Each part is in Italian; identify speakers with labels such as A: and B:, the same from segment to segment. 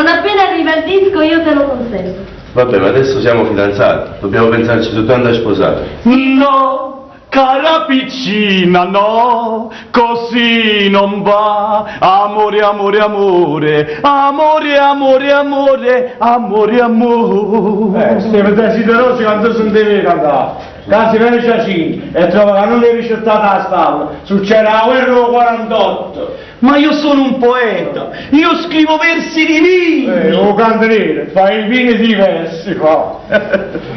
A: Non appena arriva il disco io te lo consegno.
B: Vabbè, ma adesso siamo fidanzati, dobbiamo pensarci soltanto a sposare.
C: No, cara piccina, no, così non va. Amore, amore, amore, amore, amore, amore, amore, amore.
D: Stiamo desiderosi quando sono devi cantare. Casi viene Giacini e trova che non devi riscettare la spalla. Succede la guerra 48.
C: Ma io sono un poeta, io scrivo versi divini.
D: Un candeliere, fai i vini diversi qua.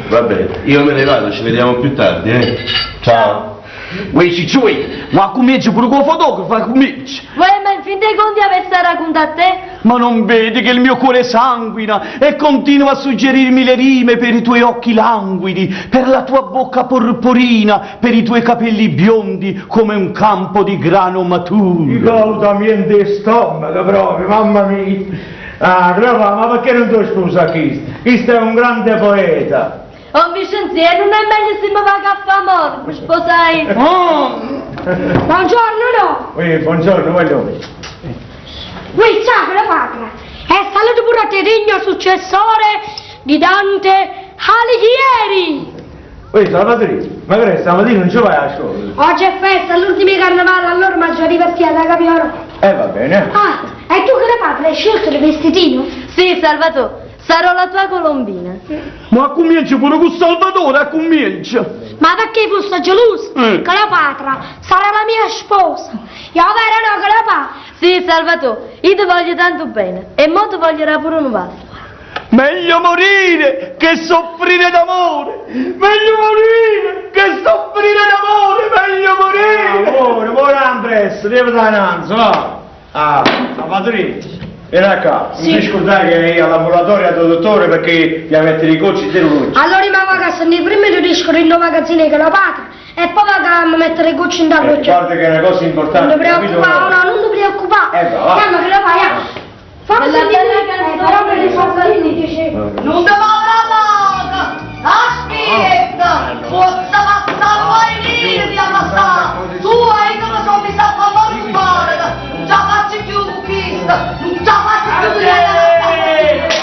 B: Va bene, io me ne vado, ci vediamo più tardi, Ciao.
C: Uè, cicciui, ma cominci pure con il fotografo, cominci.
A: Vuoi, ma in fin dei conti avesse raccontato a te?
C: Ma non vedi che il mio cuore sanguina e continua a suggerirmi le rime per i tuoi occhi languidi, per la tua bocca porporina, per i tuoi capelli biondi come un campo di grano maturo.
D: I coltamenti di stomaco proprio, mamma mia. Ah, Cleopatra, ma perché non ti scusa questo? Questo è un grande poeta.
A: Oh Vincenzi, non è meglio se mi va a fare morto, sposai?
E: Buongiorno, no?
D: Buongiorno, voglio.
E: Ciao, Cleopatra. È salito pure a te, degno successore di Dante Alighieri.
D: Salvatore, ma che stamattina non ci vai a scuola?
E: Oggi è festa, l'ultimo carnevale, allora ma ci divertiamo, capiamo?
D: Va bene.
E: Ah, e tu Cleopatra hai scelto il vestitino?
A: Sì, Salvatore, sarò la tua colombina.
C: Ma cominci pure con Salvatore, comincia.
E: Ma perché fosse geloso? Cleopatra sarà la mia sposa. Io vero no, Cleopatra?
A: Sì, Salvatore, io ti voglio tanto bene e mo ti voglierà pure un vaso.
C: Meglio morire che soffrire d'amore! Meglio morire che soffrire d'amore! Meglio morire!
D: Amore, Andres, devi dare innanzi, va! Salvatore, vieni qua, non ti scordare che è all'ambulatorio del dottore perché gli metti i cocci di luce.
E: Allora mi va a sentire prima di disco in magazzino di Cleopatra e poi va a mettere i gocci in da luce.
D: Guarda che è una cosa importante.
E: Non ti preoccupare, no, non ti preoccupare.
D: Va.
E: Chiama Cleopatra. Fammi sentire parole dei soldatini, dice.
F: Non ti va la aspetta, forza passare ai lì, ammazzare. Tu hai come sono mi sta a male, non già faccio più questa, non già faccio più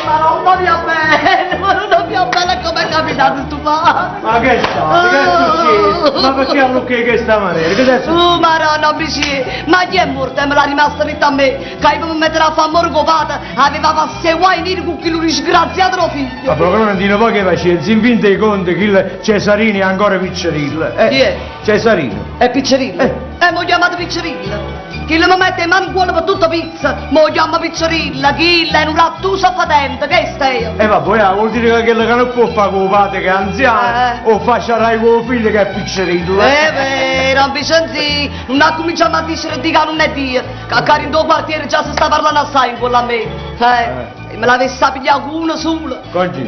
F: ma non dobbiamo bene, ma non dobbiamo bene come è capitato sto male.
D: Ma che sta? Che è successo? Ma perché a Lucchi che sta maniera? Che adesso?
F: Maronna, bici, ma chi è morto e me l'ha rimasta ritta a me? Che io mi metterà a fare morgovata, aveva passato guai neri con chi lui disgraziato lo figlio.
D: Ma proprio non dire poi che faceva, si inventa i conti che il Cesarini è ancora piccerilla.
F: Chi è?
D: Cesarino.
F: È Piccerilla? Mo chiamato Piccerilla. Chi le mi mette in mano in cuore per tutta pizza, mo chiama Piccerilla, chi è un lattuso patente, che stai?
D: Vabbè, vuol dire che quello che non può fare con il padre che è anziano, o facciarai con il figlio che è piccerilla.
F: È vero, Vincenzi, non ha cominciato a dire di che non è Dio, che cari in tuo quartiere già si sta parlando assai in quella a me. Me l'avesse pigliato uno solo.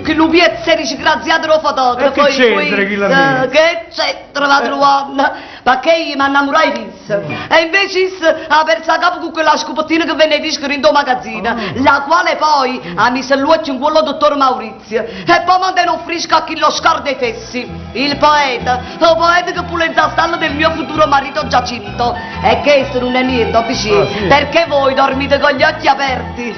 F: Che lui piezza disgraziato lo fotografo.
D: E che c'entra chi la mette?
F: Che c'entra la trovata? Perché io mi innamorai di isso. E invece ha perso a capo con quella scopottina che venne disco in tuo magazzino, la quale poi ha messo l'occhio in quello dottor Maurizio. E poi mi non offrisco a chi lo scorda i fessi. Il poeta che pulenta stalla del mio futuro marito Giacinto. E questo non è niente, vicino, perché voi dormite con gli occhi aperti.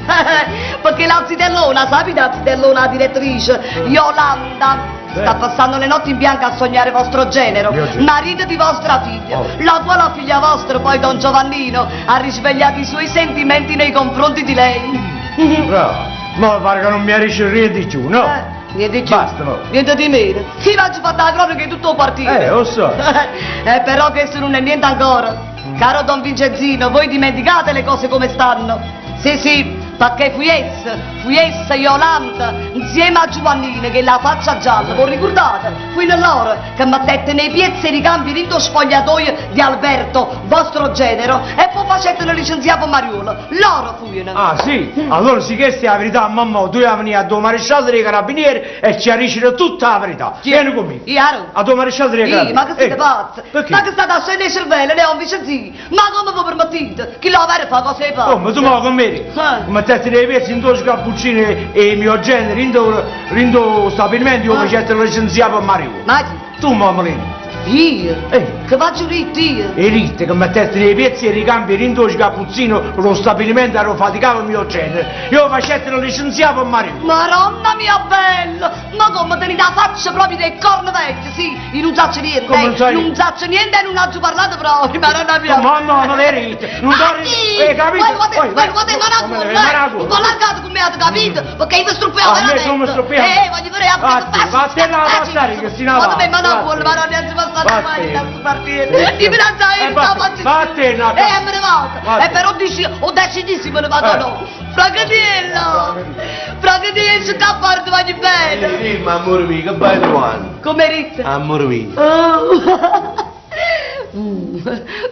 F: Perché la zitellona, sapete la zitellona, la direttrice, Yolanda, sta passando le notti in bianco a sognare vostro genero, marito di vostra figlia, la quale figlia vostra, poi Don Giovannino, ha risvegliato i suoi sentimenti nei confronti di lei.
D: Bravo, ma pare che non mi arrivi niente di più, no?
F: Niente di più.
D: Basta, no.
F: Niente di meno. Ti faccio fare la cronaca di tutto il quartiere.
D: Lo so.
F: Però questo non è niente ancora. Caro Don Vincenzino, voi dimenticate le cose come stanno? Sì, perché fu essa Yolanda, insieme a Giovannina, che la faccia gialla, voi ricordate? Fu loro che mettette nei piezzi e ricambi dentro spogliatoio di Alberto, vostro genero, e poi facette licenziato Mariolo. Loro furono.
D: Ah, sì? Allora sì che stia la verità, mamma, tu devi venire a tuo maresciallo dei carabinieri e ci arricire tutta la verità. Vieni con me.
F: Io?
D: A tuo maresciallo dei carabinieri.
F: Ma che siete pazzi?
D: Perché?
F: Ma che state a scendere il cervello, Leon Vincenzino? Ma come vi permettete? Chi la vera fa cose pazze?
D: Oh, ma tu ma con me? Mettete dei pezzi in tuo scappuccino e i miei generi in tuo stabilimento io facete licenziato a Mario.
F: Ma
D: tu mamma lì.
F: Io? Che faccio rito io?
D: E ritte che metteste nei pezzi e ricambi in due scapuzzino lo stabilimento ero faticato il mio genere. Io facettelo licenziato a marito.
F: Madonna mia bella! Ma come tenete la faccia proprio dei corno vecchi, sì? Io non saccio niente,
D: Come non sai?
F: non saccio niente e non ho parlato proprio, madonna mia!
D: Ma no, non è ritte. Non capito?
F: Non può largato con me, avete capito? Perché io mi struppiamo
D: Ah, me
F: veramente!
D: tu mi struppiamo?
F: Voglio vedere a questo
D: Vattene a passare che si nava.
F: Ma ma non vuole, ma non è passare mai da partire! Ti finanzia io, non faccio
D: vattene a
F: me ne vado! E però dici, o decidissi me ne vado no! Fragadiello! Fragadiello, se da parte vai bene!
B: Sì, ma amore mio, che vai trovando?
F: Come rite?
B: Amore mio.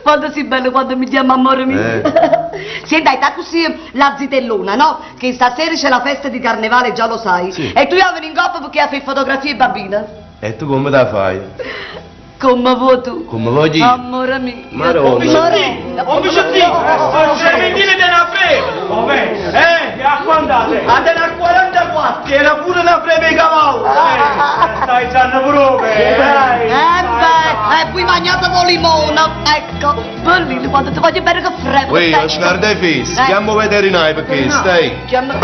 F: Quando sei bello, quando mi chiama amore mio. Sì, dai, sta così la zitellona, no? Che stasera c'è la festa di carnevale, già lo sai.
B: Sì.
F: E tu vieni in coppa perché hai fatto fotografie bambina.
B: E tu come la fai?
F: Come vuoi tu?
B: Come voglio io?
F: Amore mio.
B: Madonna.
D: Un bicettino! Un serpentino te ne frega! Vabbè, a quando andate? Andate a 44, era pure una freme cavallo! Stai sanno proprio! Dai!
F: Poi mangiato con limone, ecco. Bellino, quando ti voglio bene che freddo.
B: Uè, a scarda i fessi, chiamo veterinario perché stai.
F: Chiama...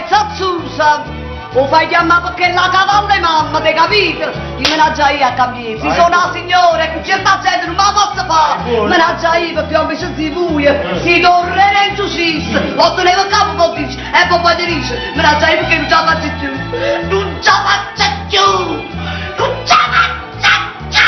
F: Zazzusa! Lo fai chiamare perché la cavalla è mamma, ti capito? Io me la già io a cambiare, si sono la signora e certa gente non me la posso fare! Me la già io perché ho messo di buio, si tornerà in giustizia, lo tenevo a capo poi dice, e poi ti dice, me la già io perché non ce la faccio più! Non ce la faccio più! Non ce la faccio più!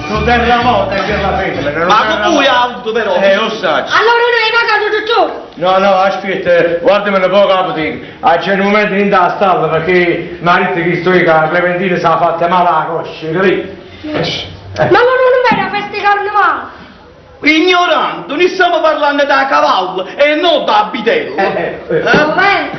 D: Non terremoto è per la fede.
C: Ma tu hai auto però.
D: Lo sai.
E: Allora non hai pagato tutto?
D: No, aspetta, guardami un po' capo, c'è un momento in da stalla perché marito che sto io, che la Clementina si è fatta male la coscia, capito?
E: Ma allora non vai a festa di carnevale?
C: Ignorante, noi stiamo parlando da cavallo e non da bidello.
E: Va bene.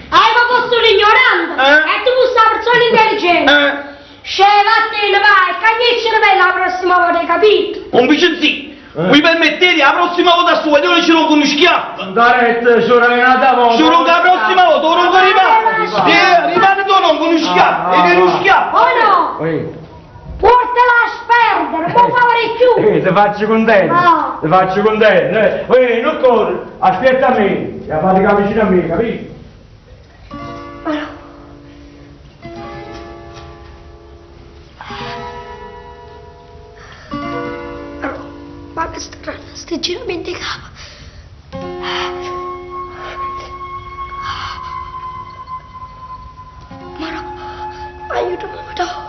E: Hai posto un ignorante? E tu sei una persona intelligente. Vattene, vai, cagnecci bella la prossima volta, hai capito?
C: Un bicettino, mi permettete la prossima volta sua, io ci rompo uno schiaffo.
D: Andare, sono una volta.
C: Ci rompo la prossima volta, lo rompo rimane tu non con uno schiaffo, e uno schiaffo.
E: Oh no! Portala a sperdere, non può fare più!
D: Ti faccio contento, ti faccio contento. Non corri, aspetta a me, la fatica vicino a me, capito?
E: Ma che strano, sti giramenti capo. Ma no, aiutami, no.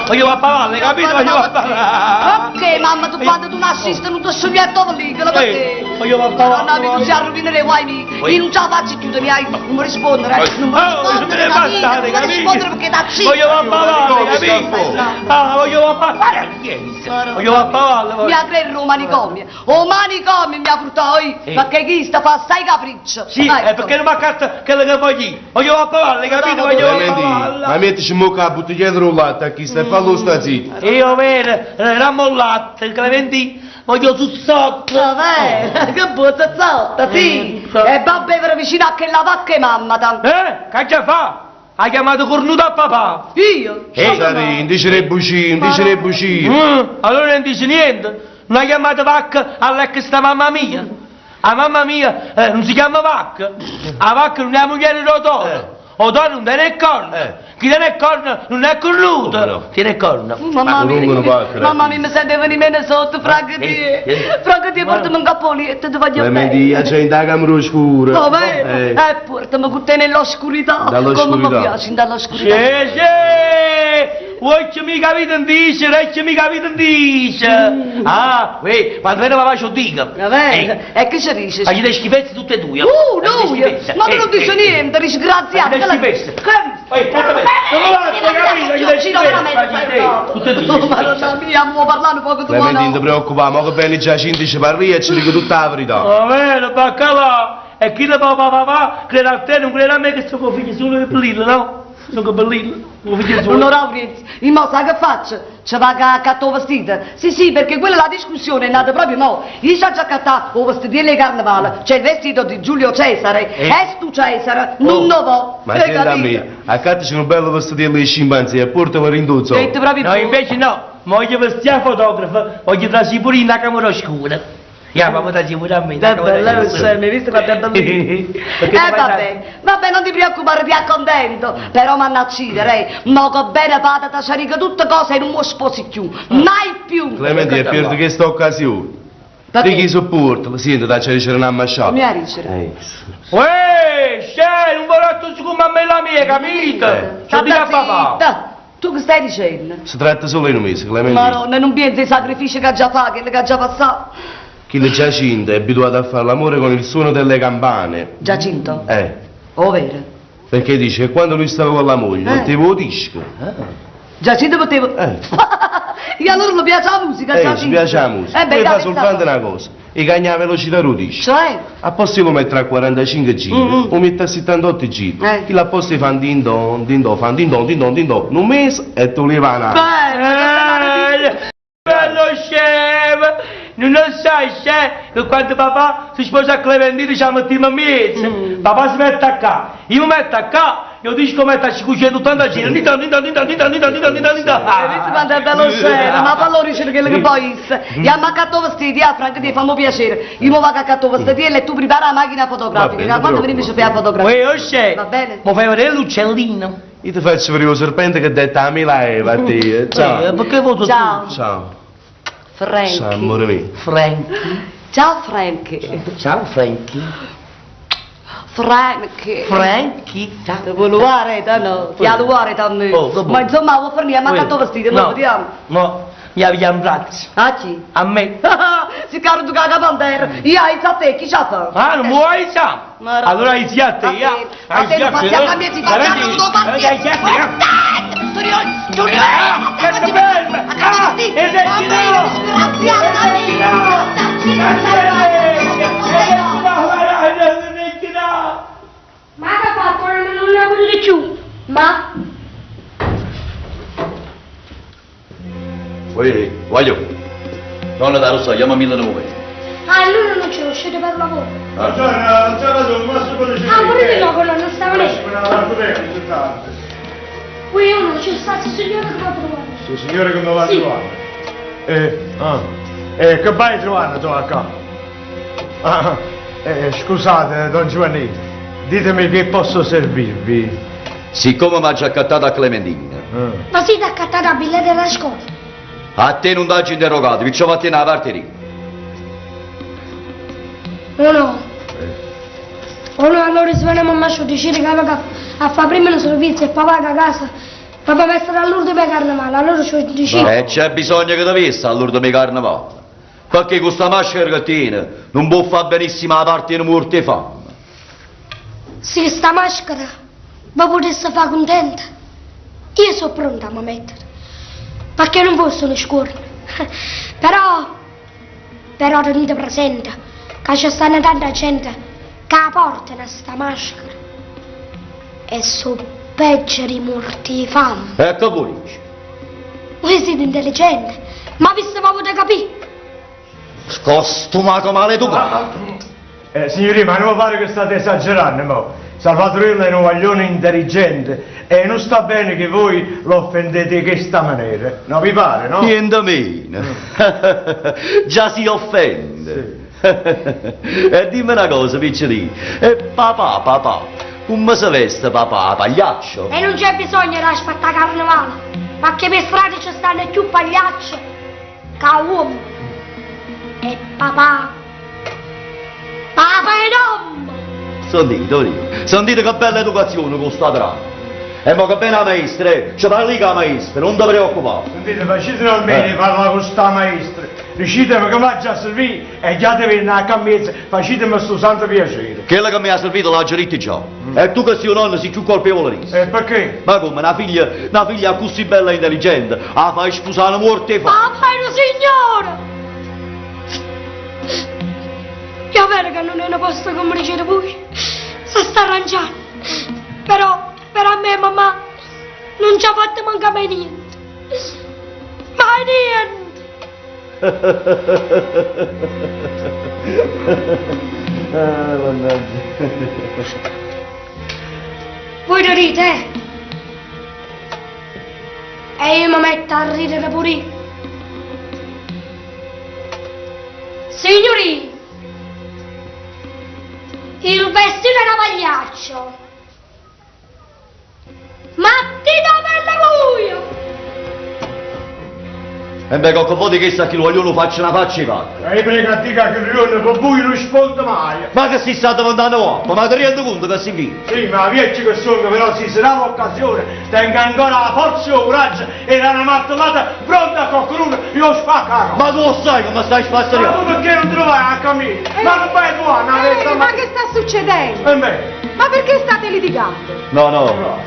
C: Voglio a pavalle, capito? Voglio a pavalle.
F: Ok, mamma, tu quando tu nasciste non ti scioglietto lì, perché?
C: Voglio a pavalle.
F: Non si arrovinerei, guai mica. Io non ce la faccio più, non mi rispondere. Non mi rispondere, perché da zitto.
C: Voglio a pavalle, capito? Voglio a pavalle. Voglio a pavalle.
F: Mi ha preso un manicomio. O manicomio mi ha portato io, perché chi sta fa stai capriccio.
C: Sì, è perché non mi accatto quello che voglio. Voglio a pavalle, capito? Voglio a pavalle.
B: Ma mettici un po' a bottiglia di latte, chi sta fallo sta zitto.
C: Io vero, rammollato, il Clementino, voglio sul sotto.
F: Vabbè, che butta zotta, sì. E va a bere vicino a quella vacca e mamma, tanto.
C: Che già fa? Ha chiamato cornuto a papà.
F: Io?
B: Cesare, dice bucino.
C: Allora non dice niente. Non ha chiamato vacca all'ex sta mamma mia. La mamma mia non si chiama vacca. La vacca non è la moglie di Odoro. Odoro non tiene il corno. Chi tiene il corno non è cornuto. Tiene il corno.
F: Mamma mia, mi sente venire meno sotto, fragati. Fragati, portami un cappelletto, ti voglio bene.
B: Clementina, c'è in da camera scura.
F: Vabbè, portami con te nell'oscurità. Come mi piace, dall'oscurità.
C: Sì.
D: vuoi che mi capite in dice, che mi capite in dice. Ah, quando viene papà ci dico.
F: Vabbè, e che ci dici?
D: Ma gli dai schifezze tutte e due.
F: Lui? Ma tu non dici niente, disgraziato.
D: Gli dai schifezze. Portami. Non lo faccio, capito? Gli dai schifezze. Tutte e due.
F: Madonna mia, mo parlando poco tu.
B: Clementine, non ti preoccupare, ma che bene Giacinto ci parli e ci dico tutta la verità.
D: Va bene, baccalà. E chi le papà crede a te, non crede a me che sono figli solo per Bellillo, no? Sono Bellillo, figli solo.
F: Onorevole, il mo sa che faccio? Ci va a catto vestito? Sì, perché quella la discussione è nata proprio mo. Io ci ho già cattato il vestito di carnevale, c'è il vestito di Giulio Cesare, e tu Cesare, non lo vo.
B: Ma senta a me, accanto c'è un bello vestito di scimpanzé e portalo in rinduzzo.
D: No, invece no, voglio vestire a fotografo, voglio trasì pure in una camera scura. Papà trasì pure a me.
F: Mi visto quanto è bellino? Vabbè, non ti preoccupare, ti accontento. Però manna a cidere, mo che bene patata, ci riga tutte cose e non mi sposi più. Mai più.
B: Clementine, perdi questa occasione. Di chi sopporta, senti, da c'è una ammacciata.
F: Mi ha ricere.
D: C'è un borotto su come a me la mia, capito? Ci dica a papà.
F: Tu che stai dicendo?
B: Si tratta solo di un mese, Clementine.
F: Ma no, non pensi ai sacrifici che ha già fatto, che ha già passato.
B: Chi le Giacinto è abituato a fare l'amore con il suono delle campane.
F: Giacinto?
B: Oh,
F: vero?
B: Perché dice che quando lui stava con la moglie, poteva disco.
F: Giacinto poteva... E allora mi piace la musica, Giacinto?
B: Ci piace la musica. Poi fa soltanto una cosa, e cagna la velocità del disco.
F: Cioè?
B: A posto lo mettere a 45 giri, lo mette a 78 giri. Chi la posto fa un din don, fan din don, un mese e tu li va a
D: Bello chef! Non lo sai, chef, che quando papà si sposa a Clementine ci mettiamo a mezzo. Papà si mette a qua, io mi metto a qua, io dico mette a 580 giri.
F: Hai visto quanto è bello chef? Ma allora dice che poi gli ha mancato vestiti, Franco ti fammi piacere. Io mi vado a catto vestiti e tu prepara la macchina fotografica, che quando venivi ci fai la fotografia.
D: Chef,
F: va bene?
D: mi fai vedere l'uccellino?
B: Io ti faccio vedere il serpente che detta a Mila Eva a te. Ciao.
D: Perché voto tu?
B: Ciao.
F: Frankie.
B: Ciao, amore mio.
D: Frankie.
F: Ciao Frankie.
D: Ciao Frankie.
F: Frankie. Ti vuoi luare, no? Ti ha luare da me. Ma insomma, vuoi farmi ma catto vestito, lo vediamo.
D: No, mi avvia un braccio.
F: A chi?
D: A me.
F: Si caro tu caga bandera. Io hai a te, chi c'ha fa?
D: Ah, non vuoi sa? Allora hai a te,
F: a te non passi a cambiarti, Giulio!
D: Che bello! Ah, e
E: Ma che ha fatto? Non ne ha voluto più. Ma?
G: Voglio. Donna da Rossa, chiama Milano Muove.
E: Allora non ce lo uscite per lavoro.
C: Pure
E: Pure di no, quello non stava lì. Qui io non ci sta, il signore che va a trovare.
C: Il signore che mi va a trovare? Che vai trovando tu a qua? Scusate, don Giovanni, ditemi che posso servirvi.
G: Siccome mi ha già accattato a Clementine,
E: Ma siete accattati a biglietto della scuola?
G: a te non t'ha interrogato, vi ci ho fatto una parte lì.
E: O no? O no, allora se veniamo a Mascio dicere che aveva a fare prima il servizio e papà a casa. Papà va a stare all'urdo per carnevale, allora ci dice.
G: C'è bisogno che ti vesti all'urdo di carnevale. Perché questa maschera che tiene non può fare benissimo la parte di morte e fame.
E: Se sta maschera vi potesse fare contenta, io sono pronta a mettere. Perché non posso nascondere. Però tenete presente che c'è stanno tanta gente che la portano a sta maschera e sono peggio di morti di fame.
G: Ecco voi dici.
E: Voi siete intelligenti, ma vi se potete capire.
G: Scostumato maleducato.
C: Signori, ma non pare che state esagerando, mo. Salvatorello è un guaglione intelligente e non sta bene che voi lo offendete in questa maniera. Non vi pare, no?
G: Niente meno. Già si offende. E dimmi una cosa, piccini. E papà, come si veste papà, pagliaccio?
E: E non c'è bisogno di aspettare carnevale, perché per strada ci stanno più pagliacci che uomo. E papà è uomo.
G: Sentite che bella educazione con sta trama. E mo che bene la maestra, ci parli con la maestra, non ti preoccupare.
D: Sentite, facetelo almeno parlare con sta maestra. Riuscitemi che mi già servito e già te venire a cammezza, facetemi sto santo piacere.
G: Quella che mi ha servito l'ha già detto già. E tu che sei un nonno sei più colpevole di
D: E perché?
G: Ma come, una figlia così bella e intelligente, la fai sposare morte e fa.
E: Papà è un signore! Io vero che non è una posta come dicete voi, si sta arrangiando. Però a me mamma non ci ha fatto mancare mai niente. Mai niente! Voi ridete, eh? E io mi metto a ridere pure io. Signori, il vestito era pagliaccio. Ma ti do per la buio!
G: E beh, con voi che sa che lo vogliono faccia una faccia e va.
D: E prega a dica che Rione per voi non risponde mai.
G: Ma che si sta domandando ma ti rendi conto che si vive?
D: Sì, ma vieci che sono, però si sarà l'occasione, tenga ancora la forza e il coraggio e la mattonata pronta a qualcuno, io spacco.
G: Ma tu lo sai come stai
D: Ma
G: spazzando?
D: tu perché non te lo vai a camminare? Ma non vai tu a navetta?
H: Ma che sta succedendo?
D: E me?
H: Ma perché state litigando?
G: No,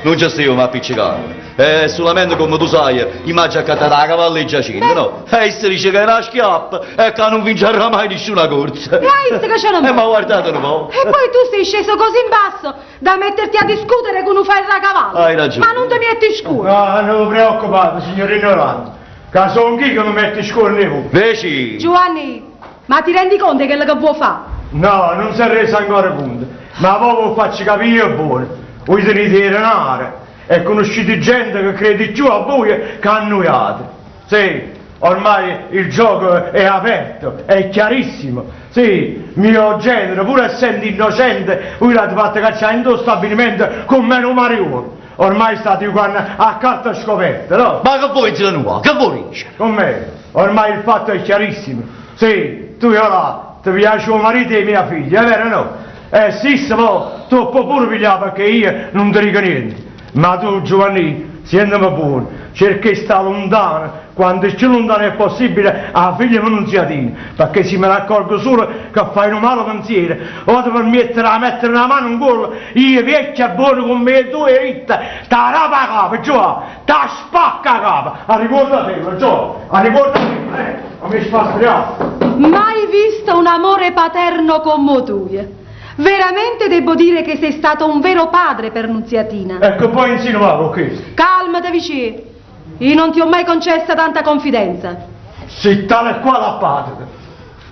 G: non ci stiamo a appiccicare. È solamente come tu sai, immagina che te la cavalli Giacinto, no? E si dice che è una schiappa e che non vincerà mai nessuna corsa.
H: Hai visto che c'è una
G: Ma guardate un po'.
H: E poi tu sei sceso così in basso da metterti a discutere con un ferracavallo.
G: Hai ragione.
H: Ma non ti metti in scuro.
D: No, non vi preoccupate, signorino Orlando. Che sono chi che mi mette in scuola voi?
G: Veci.
H: Giovanni, ma ti rendi conto di quello che vuoi fare?
D: No, non si è reso ancora conto. Ma poi vi faccio capire buono. Voi tenete di renare e conoscete gente che crede più a voi che a noi altri. Sì, ormai il gioco è aperto, è chiarissimo. Sì, mio genere, pur essendo innocente, voi l'avete fatto cacciare in tuo stabilimento con meno mariuolo. Ormai state giocando a carta scoperta, no?
G: Ma che vuoi dire nuovo? Che vuoi dire?
D: Con me, ormai il fatto è chiarissimo. Sì, tu ora ti piace tuo marito e mia figlia, è vero o no? Sì, ma tu puoi pure pigliare perché io non ti dico niente. Ma tu, Giovanni, siendami buono, cerca di stare lontano, quanto più lontano è possibile, alla figlia annunziatina, perché se me ne accorgo solo che fai un malo pensiero, o ti permettere a mettere una mano in culo, io vecchia buono con me e tu e ritta, ta rapa a capo, Giovanni, ta spacca a capo, a ricordatelo, Giovanni, a ricordatelo, non mi spastriamo.
H: Mai visto un amore paterno come tu. Veramente devo dire che sei stato un vero padre per Nunziatina.
D: Ecco, poi insinuavo questo.
H: Calmati vicino, io non ti ho mai concessa tanta confidenza.
D: Se tale e quale a padre.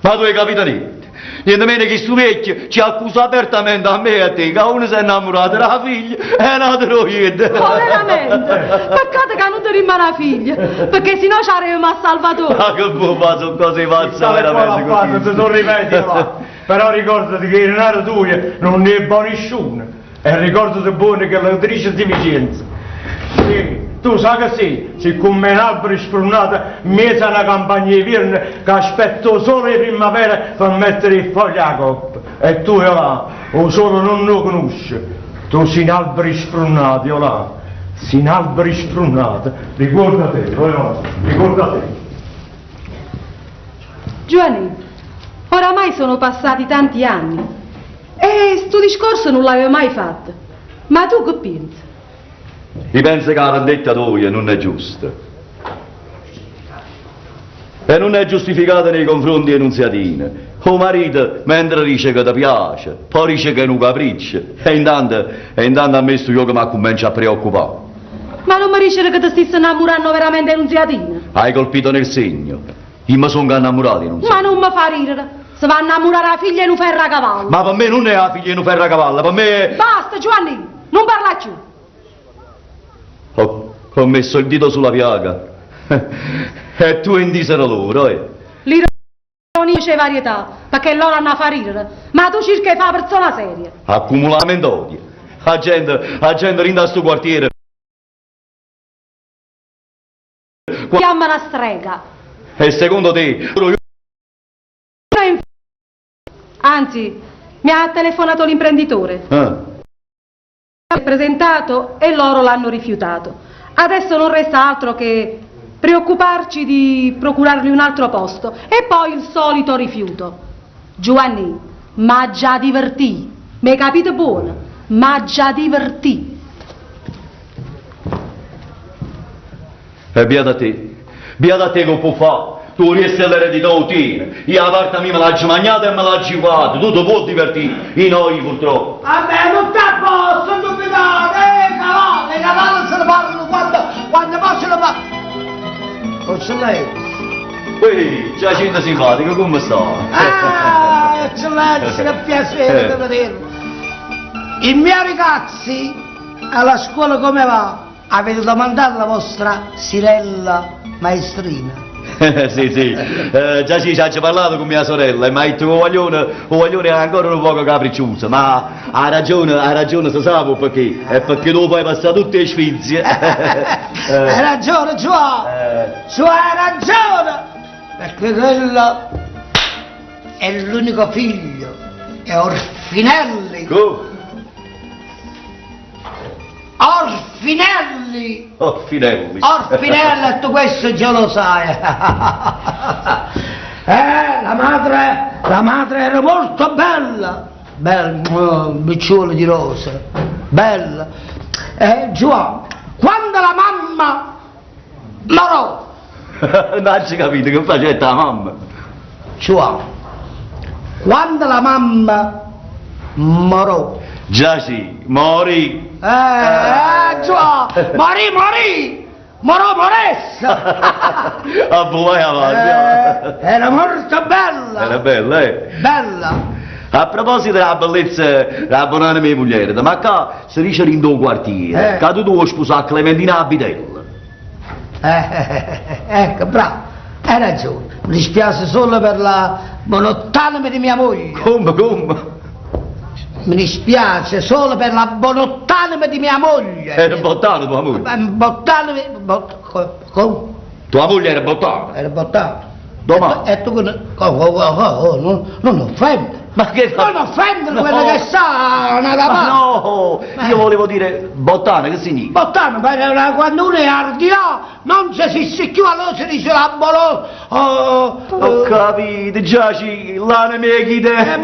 G: Ma tu hai capito niente? Niente meno che sto vecchio ci accusa apertamente a me e a te che uno si è innamorato della figlia e un altro niente.
H: Oh, veramente? Peccato che non ti rimane la figlia, perché sennò ci avremmo a Salvatore.
G: Ma che buona, sono cose pazze
D: Tale e quale a
G: veramente
D: padre,
G: così.
D: te lo ripeti là. Però ricordati che il denaro tuo non ne è buono nessuno. E ricordati buono che l'autrice di Vicenza. Sì, tu sai che sei come un albero sprunato in mezzo a una campagna di verne che aspetto solo le primavere per mettere il foglio a coppa. E tu là, o solo non lo conosci. Tu sei un albero sprunato, io là. Sei un albero sprunato. Ricordate, ricordate.
H: Giovanni, oramai sono passati tanti anni e sto discorso non l'avevo mai fatto. Ma tu che pensi?
G: Io penso che la vendetta tua non è giusta. E non è giustificata nei confronti di Nunziatina. O marito, mentre dice che ti piace, poi dice che è un capriccio. E intanto a me sto io che mi comincia a preoccupare.
H: Ma non mi dice che ti stessi innamorando veramente di Nunziatina?
G: Hai colpito nel segno. Io mi sono innamorato di Nunziatina.
H: Ma non mi fa ridere. Si va a innamorare la figlia in un ferracavallo.
G: Ma per me non è la figlia in un ferracavallo, per me è...
H: Basta, Giovanni, non parla più.
G: Ho messo il dito sulla piaga. E tu indisero loro,
H: L'ironia c'è varietà, perché loro hanno a far ridere. Ma tu cerchi di fare una persona seria.
G: Accumulamento d'odio. La gente rinda a sto quartiere.
H: Chiama una strega.
G: E secondo te...
H: Anzi, mi ha telefonato l'imprenditore. è presentato e loro l'hanno rifiutato. Adesso non resta altro che preoccuparci di procurargli un altro posto e poi il solito rifiuto. Giovanni, ma già divertì, mi capite buono? Ma già divertì.
G: E beata te che può fare. Tu riesci all'eredità ottiene. Io la parte mia me l'ha mangiata e me l'ha givato. Tu ti puoi divertire. Io noi purtroppo.
I: Vabbè, non sta a posto, non dubitare, le cavalli se ne parlano quando possono parlare. Forse lei?
G: Ehi, Giacinto simpatico, come sta?
I: Ah, eccellenza, che piacere di vederlo. I miei ragazzi alla scuola come va? Avete domandato alla vostra Sirella maestrina?
G: Sì, già ci ha parlato con mia sorella, ma il tuo guaglione è ancora un poco capriccioso, ma ha ragione, si sa perché, è perché tu puoi passare tutte le sfizie.
I: Hai ragione, hai ragione, perché quello è l'unico figlio, è Orfinelli. Orfinelli! Orfinelli, tu questo già lo sai. La madre era molto bella. Bicciolo di rosa. Bella. Giovanni, quando la mamma morò.
G: Non ci capito che faceva la mamma.
I: Giovanni, quando la mamma morò.
G: Già sì, morì.
I: Morì! Moressa!
G: Ah, vai avanti.
I: Era molto bella!
G: Era bella,
I: Bella!
G: A proposito della bellezza della buona mia moglie, ma qua si dice in un quartiere, che tu vuoi sposare Clementina Abitella.
I: Ecco, bravo, hai ragione. Mi dispiace solo per la monottanime di mia moglie.
G: Come?
I: Mi dispiace solo per la bonottanime di mia moglie.
G: Era bottano tua moglie?
I: Come?
G: Tua moglie era bottana?
I: Era bottana.
G: Domani?
I: E tu non offendere.
G: Ma che
I: non offendere quello che sa una campana.
G: No, io volevo dire bottana, che significa?
I: Bottana, quando uno è ardià non si esiste più, allora si dice la
G: Ho capito, già ci l'hanno mia chiede.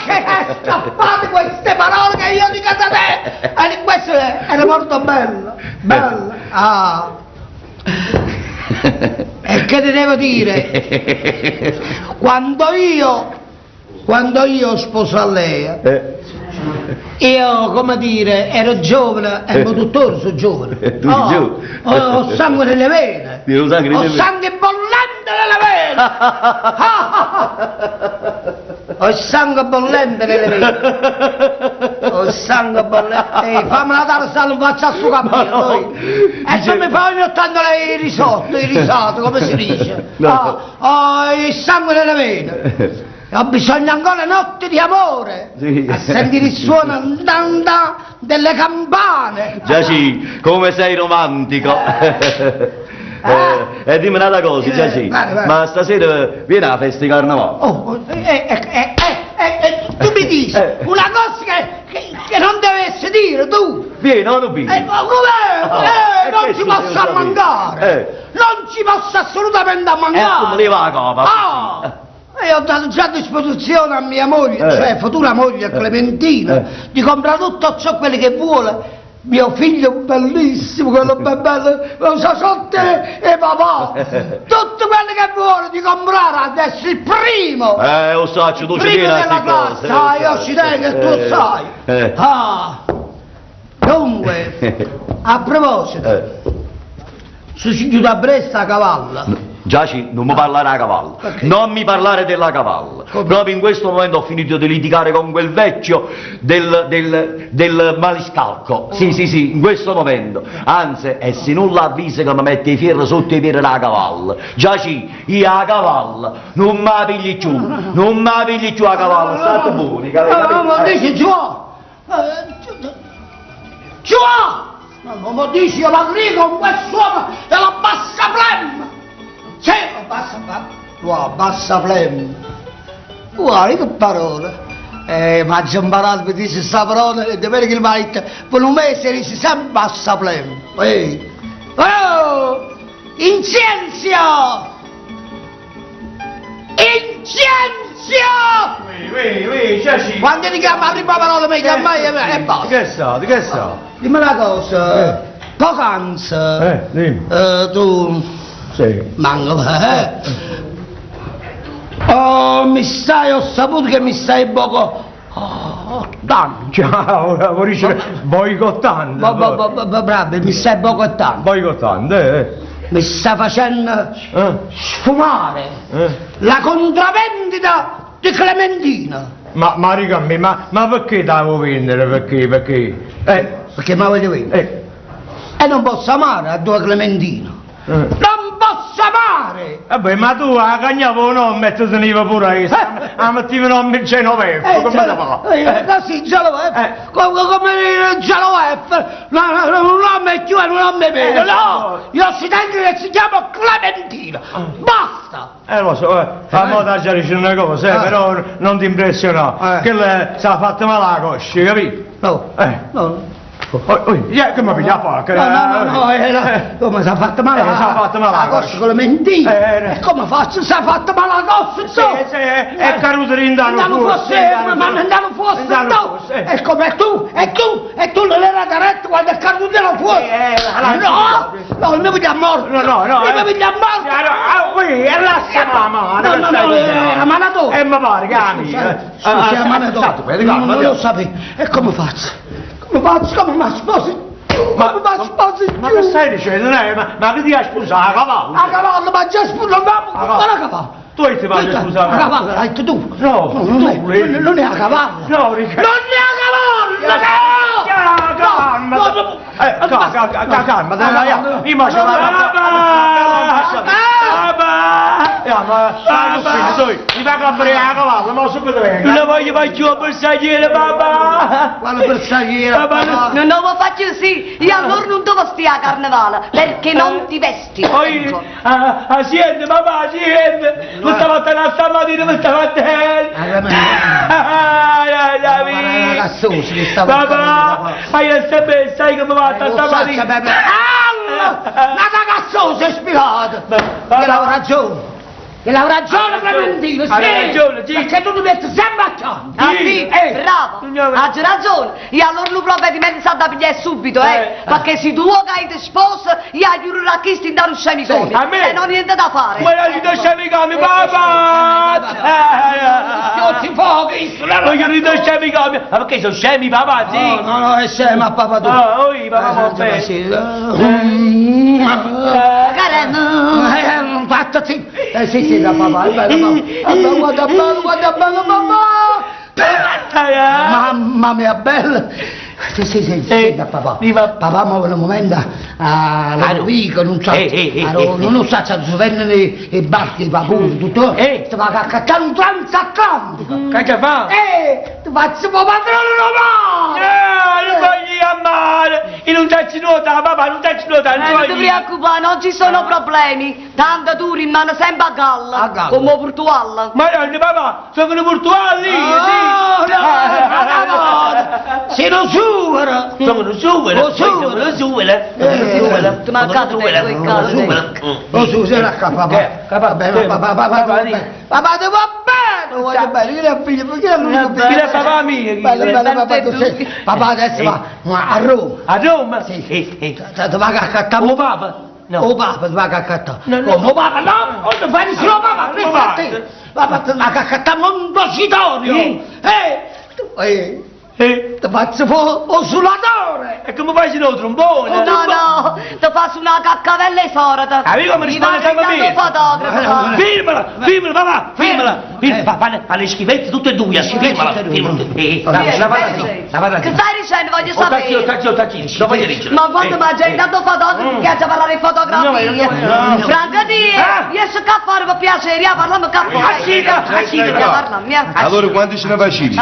I: Che scappate queste parole che io dico da te! Questo era molto bello, bello. E che ti devo dire? Quando io sposo a lei, io, come dire, ero giovane, e tuttora sono giovane. Ho sangue nelle vene. Ho sangue bollente nelle vene. Ho sangue bollente nelle vene. Ho sangue bollente. Fammela dare se non faccio a suo capire. E se mi fai ogni tanto i risotti, come si dice. Ho il sangue nelle vene. Ho bisogno ancora notte di amore, a sentire il suono delle campane.
G: Già sì, come sei romantico. E dimmi una cosa, già sì, ma stasera vieni alla festa di carnevale.
I: Tu mi dici una cosa che non dovessi dire tu.
G: Vieni, non vieni.
I: Non ci posso mancare. Non ci posso assolutamente mancare.
G: Come leva la copa.
I: E ho dato già a disposizione a mia moglie, cioè futura moglie Clementina, di comprare tutto ciò quello che vuole. Mio figlio bellissimo, quello ben bello, lo so sotto e papà. Tutto quello che vuole di comprare adesso il primo.
G: Lo so, tu ci
I: primo della casa, io ci tengo, tu sai. Dunque, a proposito, sono giù da Bresta a cavallo.
G: Giaci, non mi parlare a cavallo, non mi parlare della cavallo. Proprio in questo momento ho finito di litigare con quel vecchio del maniscalco. Sì, in questo momento. Anzi, e se non l'avvisa che mi mette i fierri sotto i piedi da cavallo. Giaci, io a cavallo non mi pigli più a cavallo, state buoni.
I: Ma dici non mi dici io parli con quest'uomo della bassa flemma. Sì, bassa flemma. Guarda che parole. Ma c'è imparato per dire sta parola e di che il marito per un mese dice sempre a saplem. Oh! Incenzio! Incenzio! Quando ti chiama la prima parola mi chiama e basta.
C: Che so?
I: Dimmi una cosa, poc'anzi,
C: Dimmi.
I: tu...
C: Sì.
I: Manco, Oh, ho saputo che mi stai poco...
C: Ciao, boicottando.
I: Bravo, mi stai boicottando.
C: Boicottando,
I: Mi sta facendo sfumare la contravendita di Clementina.
C: Ma riga ma perché devo vendere? Perché?
I: Perché mi voglio vendere? E non posso amare a due Clementina. Non posso amare!
C: Vabbè, ma tu a cagnavo no, mettete niva pure io. A mattina non mi c'è Genoveffa, come la fa?
I: Sì, Genoveffa, come il Genoveffa, non mi chiude, non mi vede, no! Io si tengo che si chiama Clementina, basta!
C: Lo so, fa moda già dice una cosa, però non ti impressionò, che lei si è fatta male la coscia, capito?
I: No.
C: Che mi piglia a porca?
I: No, come si è fatta male?
C: Si è fatta male
I: la coscia Clementina? E come faccio? Si è fatta male la coscia?
C: Sì, è caduto rindano
I: forse, ma andavo forse, no! E come tu non era diretto quando è caduto non fuori! No, mi piglia a morte! No, mi piglia a morte!
C: E lasciami la mano!
I: La mano tu!
C: E mi pare che amica!
I: Scusi, la mano tu! Non lo sapevo! E come faccio? Come mi sposi? Ma
C: che stai dicendo? Ma che ti hai sposato a cavallo?
I: A cavallo, ma già sposato, ma a cavallo!
C: Tu hai sposato
I: a cavallo, l'hai detto tu?
C: No,
I: non è a cavallo!
C: No, Riccardo!
I: Non è a cavallo!
C: Calma, dai, ma c'è mi fa cambiare a cavallo, ma subito venga. Non voglio fare più bersagliere, papà.
I: Quale bersagliere?
F: Non lo faccio così, io allora non devo stare a carnevale, perché non ti vesti.
C: Poi, siente, papà, siente. Questa volta non stamattina, questa volta. Papà, sai come va stamattina?
I: La ragazzosa è spiegata. Che l'ha ragione Clementina, sì!
C: Ha ragione, sì!
I: Perché tu ti metti sempre accanto!
F: Ah sì, bravo! Ha ragione! Io allora lo provvedimento sa da pigliare subito, perché se tu hai ti sposa, io aiuto la chista in dare un scemicomio!
C: A me?
F: E non ho niente da fare!
C: Ma non do scemicomio, papà!
I: Non si può, visto?
C: Ma io non do scemicomio! Ma perché sono scemi, papà, sì?
I: No, è scema a papà tu!
C: Papà, va bene!
I: Caramba! Fatta sì! Sì, da papà, è bello papà! Guarda bello papà! Mamma mia, bella! Sì, da papà! Papà muove un momento a Luico, non so, non so se vengono i barchi, i vapori, tutto, ti va a cattare un transatlantico!
C: Che fa?
I: Ti faccio padrone romano!
C: Non voglio amare! Io non saccio nuotare, papà, non saccio nuotare!
F: Non ti preoccupare, non ci sono problemi! Tanto tu rimani sempre a galla, come Portualla!
C: Ma no, papà, sono portuali!
I: Se lo supera!
C: Sono lo supera!
F: Ti mancate per quei caldi!
I: Lo supera, papà! Papà, ti va bene! Voglio bene, io le figlio, perché non lo vedo?
C: Chi è papà mio?
I: Papà adesso va a Roma!
C: A Roma?
I: Sì! Ti va a cattare
C: o papa? No.
I: O papa ti va a cattare! O papa, no! O ti fai solo papa! Papà ti va a cattare un dositorio! Ti faccio sull'atore!
C: E come fai il trombone?
F: No, ti faccio una caccavella esorata!
C: Come risponde sempre bene?
F: Fotografo!
C: Filmala, papà, filmala! Fa le schifezze tutte e due, filmala!
F: Che stai dicendo? Voglio sapere!
C: Tacchino, non voglio leggere!
F: Ma quando mi hai dato fotografo, mi piace parlare di fotografia! Franca riesci a fare per piacere, parliamo
B: Allora quanti ce ne facevi?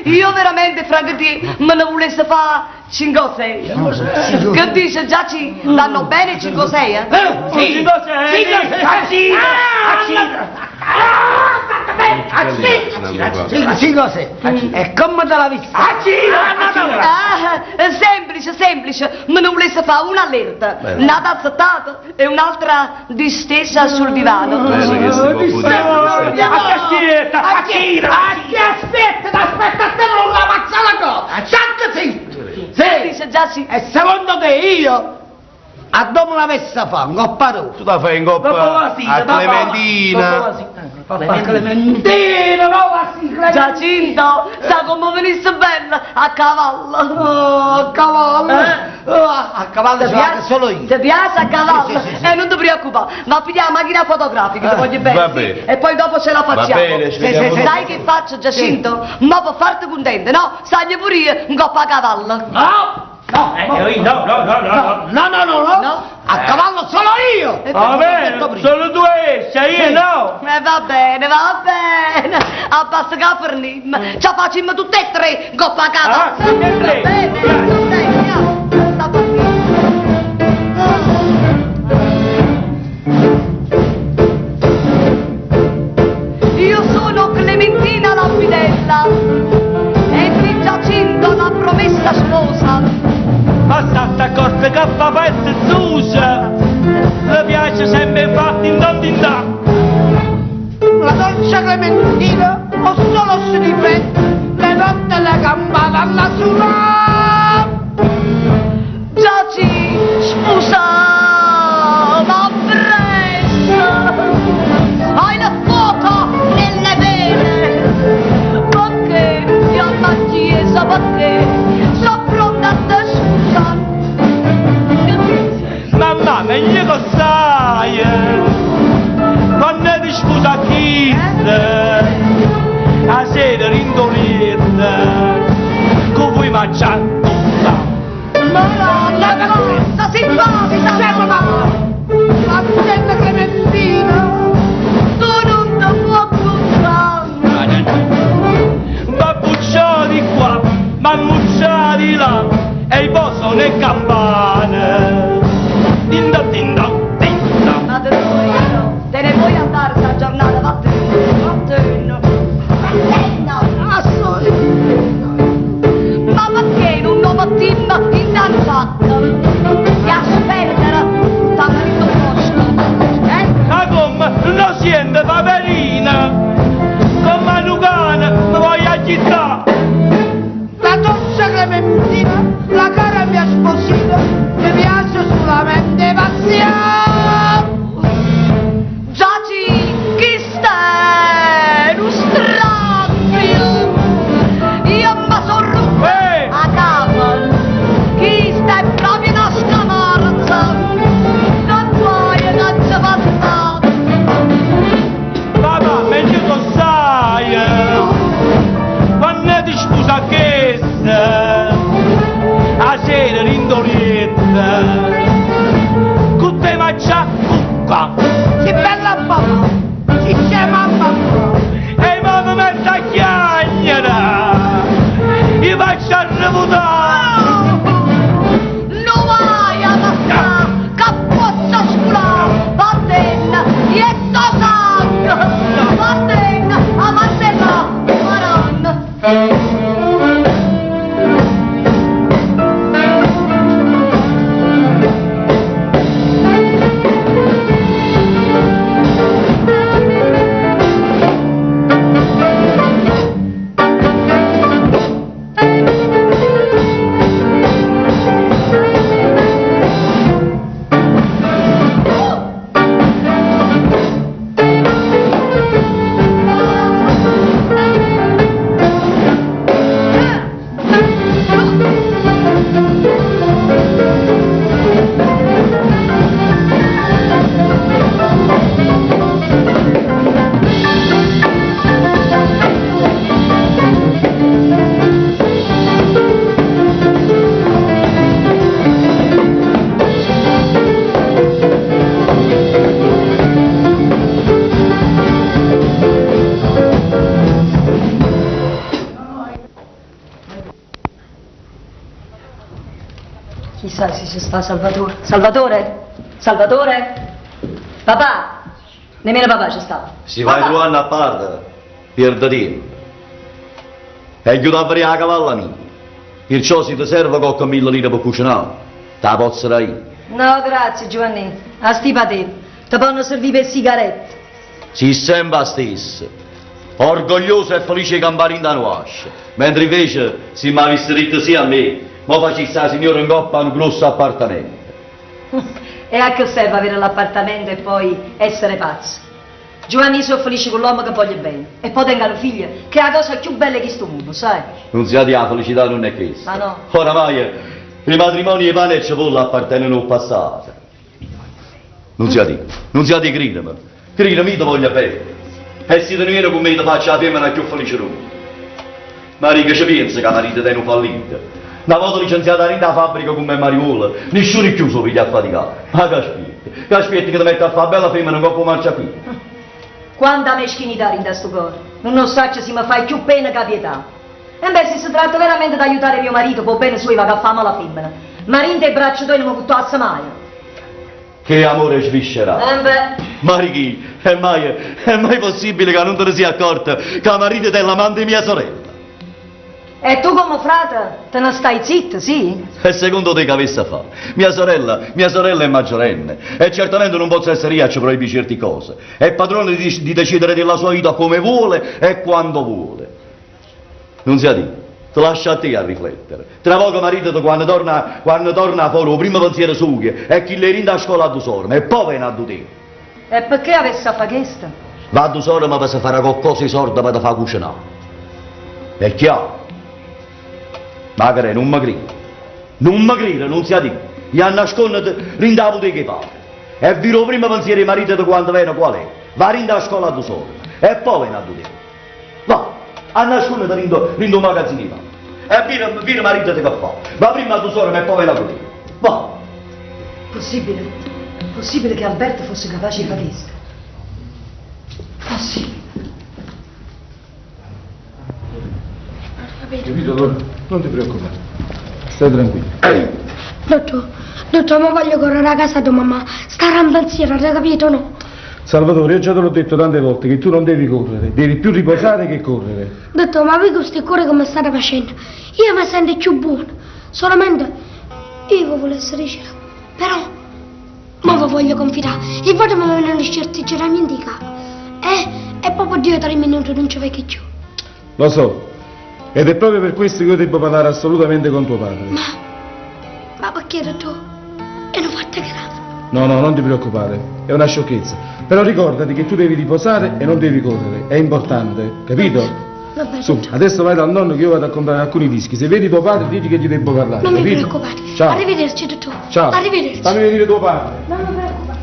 F: Io veramente, Franca me ne volesse fare 5 o 6. Che dice già ci danno bene 5 o 6?
C: Sì, 5 o 6!
I: Sì, cos'è? E come te l'ha vista?
F: Semplice, me ne volesse fare un'allerta, una tazzettata e un'altra distesa sul divano.
B: Bene che si può pure
I: Aspetta, aspetta, te non la mazza la cosa! Sacca zitto!
F: Semplice, già sì.
I: E secondo te io, a dove l'avessi a fare, un coppato?
B: Tu la fai in coppa a Clementina.
I: Clementina, no, la sigla!
F: Giacinto, sa come venisse bella a cavallo.
I: Oh, a cavallo! A cavallo ci vado solo io.
F: Ti piace a cavallo?
I: Sì.
F: Non ti preoccupare, ma pigliamo la macchina fotografica, ti voglio bene.
B: Va
F: sì?
B: bene.
F: E poi dopo ce la facciamo.
B: Va bene, ci vediamo.
F: Sai che faccio, Giacinto? Ma per farti contento, no? Sai pure io un coppa a cavallo.
I: No!
D: No.
I: A cavallo solo io!
D: Va bene, solo tu io no!
F: Va bene, abbassa Capernim, ci facciamo tutte e tre coppa a cavallo.
D: Tutte e tre.
F: Va bene, sta io sono Clementina la fidella e di Giacinto la promessa sposa.
D: Passata corte che papà è zuzza, le piace sempre fatti in da.
I: La dolce Clementina o solo si ripete le notte le campane alla sola.
F: Giaci, scusa, ma presto, hai la fuoco nelle vene, perché ti alla chiesa, perché sono pronta a te scusare.
D: Mamma, meglio che sai, quando ti scusa chi a sera rindolita, che vuoi mangiare tutta.
F: Ma la cosa simpatica,
I: La gente Clementina!
F: tu non ti puoi buttare.
D: Ma bucciati qua, ma bucciati là, e i sono le campane. Tinda.
F: Ma te ne vuoi andare sta giornata, vattene. Ma perché non lo mattina in danzata? Ti aspetta, sta marito posto.
D: Ma come, non siente paperina, come Lucana, mi voglio agitare.
I: La dolce Clementina, la cara mia sposina, mi piace solamente passiamo!
F: Giaci, chi stai? Non strampio! Io mi sono rotto a capo! Chi stai proprio una scamarza? Non vuoi che ci passate!
D: Papà, meglio lo sai, quando ti scusa che a sera rindolietta, che te mangia cucca.
I: Che bella mamma! Ci c'è mamma!
D: E mamma mette a chiagnere, io faccio a reputare.
F: Non vai a passare! Cappozza scula! Vattene! Ietto sangue! Vattene! Avanzerà! Maranno! Chissà se ci sta Salvatore. Salvatore? Papà? Nemmeno papà ci stava.
G: Si vai 2 anni a parte, perde tempo. E aiuta a variare la cavalla mia. Perciò se ti serve qualche 1000 lire per cucinare, te la pozzerai io.
F: No, grazie Giovanni, a stipa te. Ti possono servire per sigarette.
G: Si sempre la stessa. Orgoglioso e felice campare in Danuascia. Mentre invece, se mi avessi detto sì a me, ma facessi la signora in coppa un grosso appartamento.
F: E a che serve avere l'appartamento e poi essere pazzo? Giovanni, sono felice con l'uomo che voglio bene. E poi tengo una figlia, che è la cosa più bella che sto mondo, sai?
G: Non si ha la felicità non è questa.
F: Ma no.
G: Oramai i matrimoni e pane e cipolla appartengono al passato. Non si ha di credimi. Credimi, ti voglio bene. E se te ne viene con me ti faccio la femmina più felice tu. Marica ci pensa che marito te non fallito. Una volta licenziata dalla fabbrica con me Mariuola, nessuno è chiuso per gli affaticare. Ma che aspetti che ti metti a fare bella femmina non può marcia qui.
F: Quanta meschinità in questo cuore. Non so se mi fai più pena che pietà. E beh, se si tratta veramente di aiutare mio marito, può bene suo va che fa male la femmina. Marito e braccio tuoi non mi buttasse mai.
G: Che amore sviscerato.
F: Beh.
G: Marichi, è mai possibile che non te ne sia accorta che il marito è l'amante di mia sorella?
F: E tu come frate te ne stai zitto, sì?
G: E secondo te che avesse a fare? Mia sorella è maggiorenne e certamente non posso essere io a ci proibire certe cose. È padrone di decidere della sua vita come vuole e quando vuole. Non sia di, ti lascio a te a riflettere. Tra poco marito quando torna fuori, il primo pensiero suo è che le rinda a scuola a due sorme e poi viene a due te.
F: E perché avesse a fare questo?
G: Va a due sorme per fare qualcosa di sorda per fare cucinare. È chiaro? Magari non mi crede, non si ha detto. Gli hanno nascosto rinda la che fa. E viro prima pensiero di marito di quando viene qual è. Va rinda a scuola a due sorme e poi viene a due te. Va, a nascondere rindo magazzino di fa. E vira marito di che fa. Va prima a due sorme e poi viene a due te. Va.
F: Possibile che Alberto fosse capace di fare questo? Possibile.
J: Capito allora? Non ti preoccupare. Stai tranquillo.
E: Dottor, ma voglio correre a casa tua mamma. Sta rampanziera, hai capito o no?
J: Salvatore, io già te l'ho detto tante volte che tu non devi correre, devi più riposare che correre.
E: Dottor, ma voi queste cure come state facendo? Io mi sento più buono. Solamente io voglio essere sincero. Però, ma vi voglio confidare. Il voto mi viene certi giramenti di capo. E proprio 2 o 3 minuti non ci vai che più.
J: Lo so. Ed è proprio per questo che io devo parlare assolutamente con tuo padre.
E: Ma perché, dottor? E non fate grave.
J: No, non ti preoccupare, è una sciocchezza. Però ricordati che tu devi riposare e non devi correre, è importante, capito?
E: Va bene.
J: Su, adesso vai dal nonno che io vado a comprare alcuni dischi. Se vedi tuo padre, digli che gli devo parlare.
E: Non
J: capito?
E: mi preoccupate.
J: Ciao.
E: Arrivederci, dottor.
J: Ciao.
E: Arrivederci.
J: Fammi venire tuo padre.
E: Non mi preoccupate.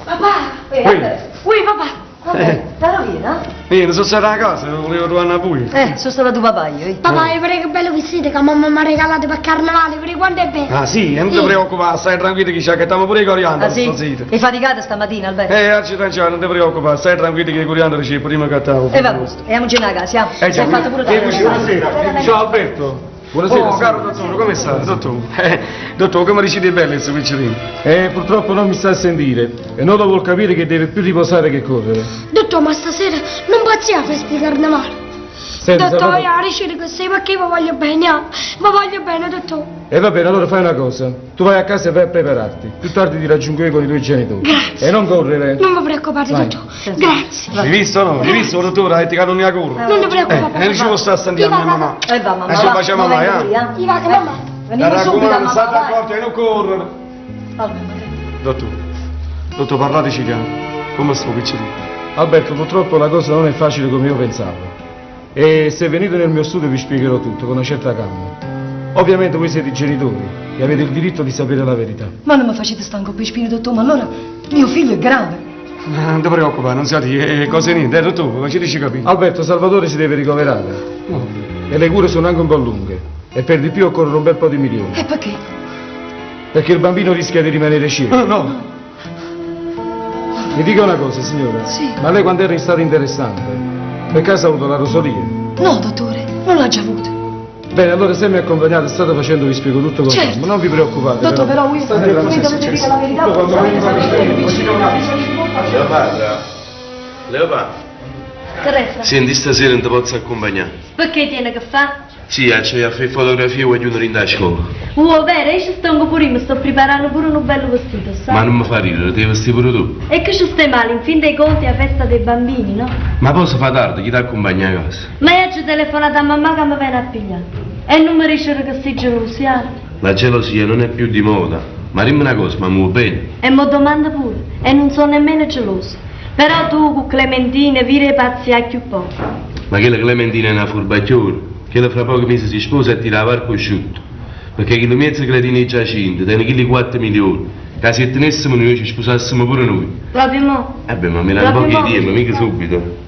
E: Papà! Ui, papà!
F: Stavo via, no?
K: Io sono stato a casa, volevo tornare a voi.
F: Sono stata tuo papà io.
E: Papà, vorrei che bello vestito che mamma mi ha regalato per carnevale, vorrei quanto è bello.
K: Ah sì, non ti preoccupare, stai tranquillo che ci accattiamo pure i coriandoli.
F: Ah sì? Hai faticato stamattina, Alberto?
K: Oggi non ti preoccupare, stai tranquillo che i coriandoli ci prima cattavo.
F: E va bene, andiamocene a casa, si è fatto pure tanto.
K: Buonasera. Ciao Alberto.
J: Buonasera.
K: Oh, caro dottore, come stai, dottore? Dottore, come dici di bello questo piccerino?
J: Purtroppo non mi sta a sentire e non lo vuol capire che deve più riposare che correre.
E: Dottor, ma stasera non pazziamo a festa di carnevale.
J: Senti,
E: Dottor, io dici così perché vi voglio bene, vi voglio bene, dottor.
J: E va bene, allora fai una cosa. Tu vai a casa e vai a prepararti. Più tardi ti raggiungo io con i tuoi genitori.
E: Grazie.
J: E non correre.
E: Non vi preoccupate,
J: Vai.
E: dottor. Grazie.
K: Hai visto o no? Hai visto, dottore? Hai tirato mia curva.
E: Non vi preoccupate.
K: E dicevo sta a sentire a mia mamma.
F: Va, mamma.
K: Adesso facciamo mai,
E: Io vado, mamma.
F: Veniamo subito a mamma.
K: State accorti e non correre. Dottore, parlateci piano. Come sto piccerino?
J: Alberto, purtroppo la cosa non è facile come io pensavo. E se venite nel mio studio vi spiegherò tutto con una certa calma. Ovviamente voi siete i genitori e avete il diritto di sapere la verità.
F: Ma non mi facete stanco per spino, dottor, ma allora mio figlio è grave.
K: Non ti preoccupare, non siate cose niente, dottore, faceteci capire.
J: Alberto, Salvatore si deve ricoverare. E le cure sono anche un po' lunghe. E per di più occorrono un bel po' di milioni.
F: E perché?
J: Perché il bambino rischia di rimanere cieco.
K: No.
J: Mi dica una cosa, signora.
F: Sì.
J: Ma lei quando era in stato interessante, per caso ha avuto la rosolia?
F: No, dottore, non l'ha già avuto.
J: Bene, allora se mi accompagnate, state facendo, vi spiego tutto con calma, non vi preoccupate.
H: Dottor, però voi dovete dire la verità.
B: Leopoldo.
A: Teresa,
B: Senti, stasera non ti posso accompagnare.
A: perché tiene che fa?
B: Sì, c'è a fare fotografie e voglio andare a scuola.
A: Vero, io ci sto pure io, mi sto preparando pure un bello vestito, sai?
B: Ma non mi fa ridere, devi vestire pure tu.
A: E che ci stai male, in fin dei conti è la festa dei bambini, no?
B: Ma posso fare tardi, chi ti accompagna a casa?
A: Ma io ci ho telefonato a mamma che mi viene a pigliare. E non mi dice che sei gelosia.
B: La gelosia non è più di moda. Ma dimmi una cosa, ma mi vuoi bene?
A: E mi domanda pure, e non sono nemmeno gelosa. Però tu con Clementina vire pazzi a più poco.
B: Ma che la Clementina è una furbacchione, che la fra pochi mesi si sposa e tira la varco asciutto. Perché chi lo mezzo cretino è Giacinto, tiene chi 4 milioni. Che se tenessimo noi ci sposassimo pure noi.
A: Proprio mo?
B: Beh, ma me la un po' chiediamo, mica subito.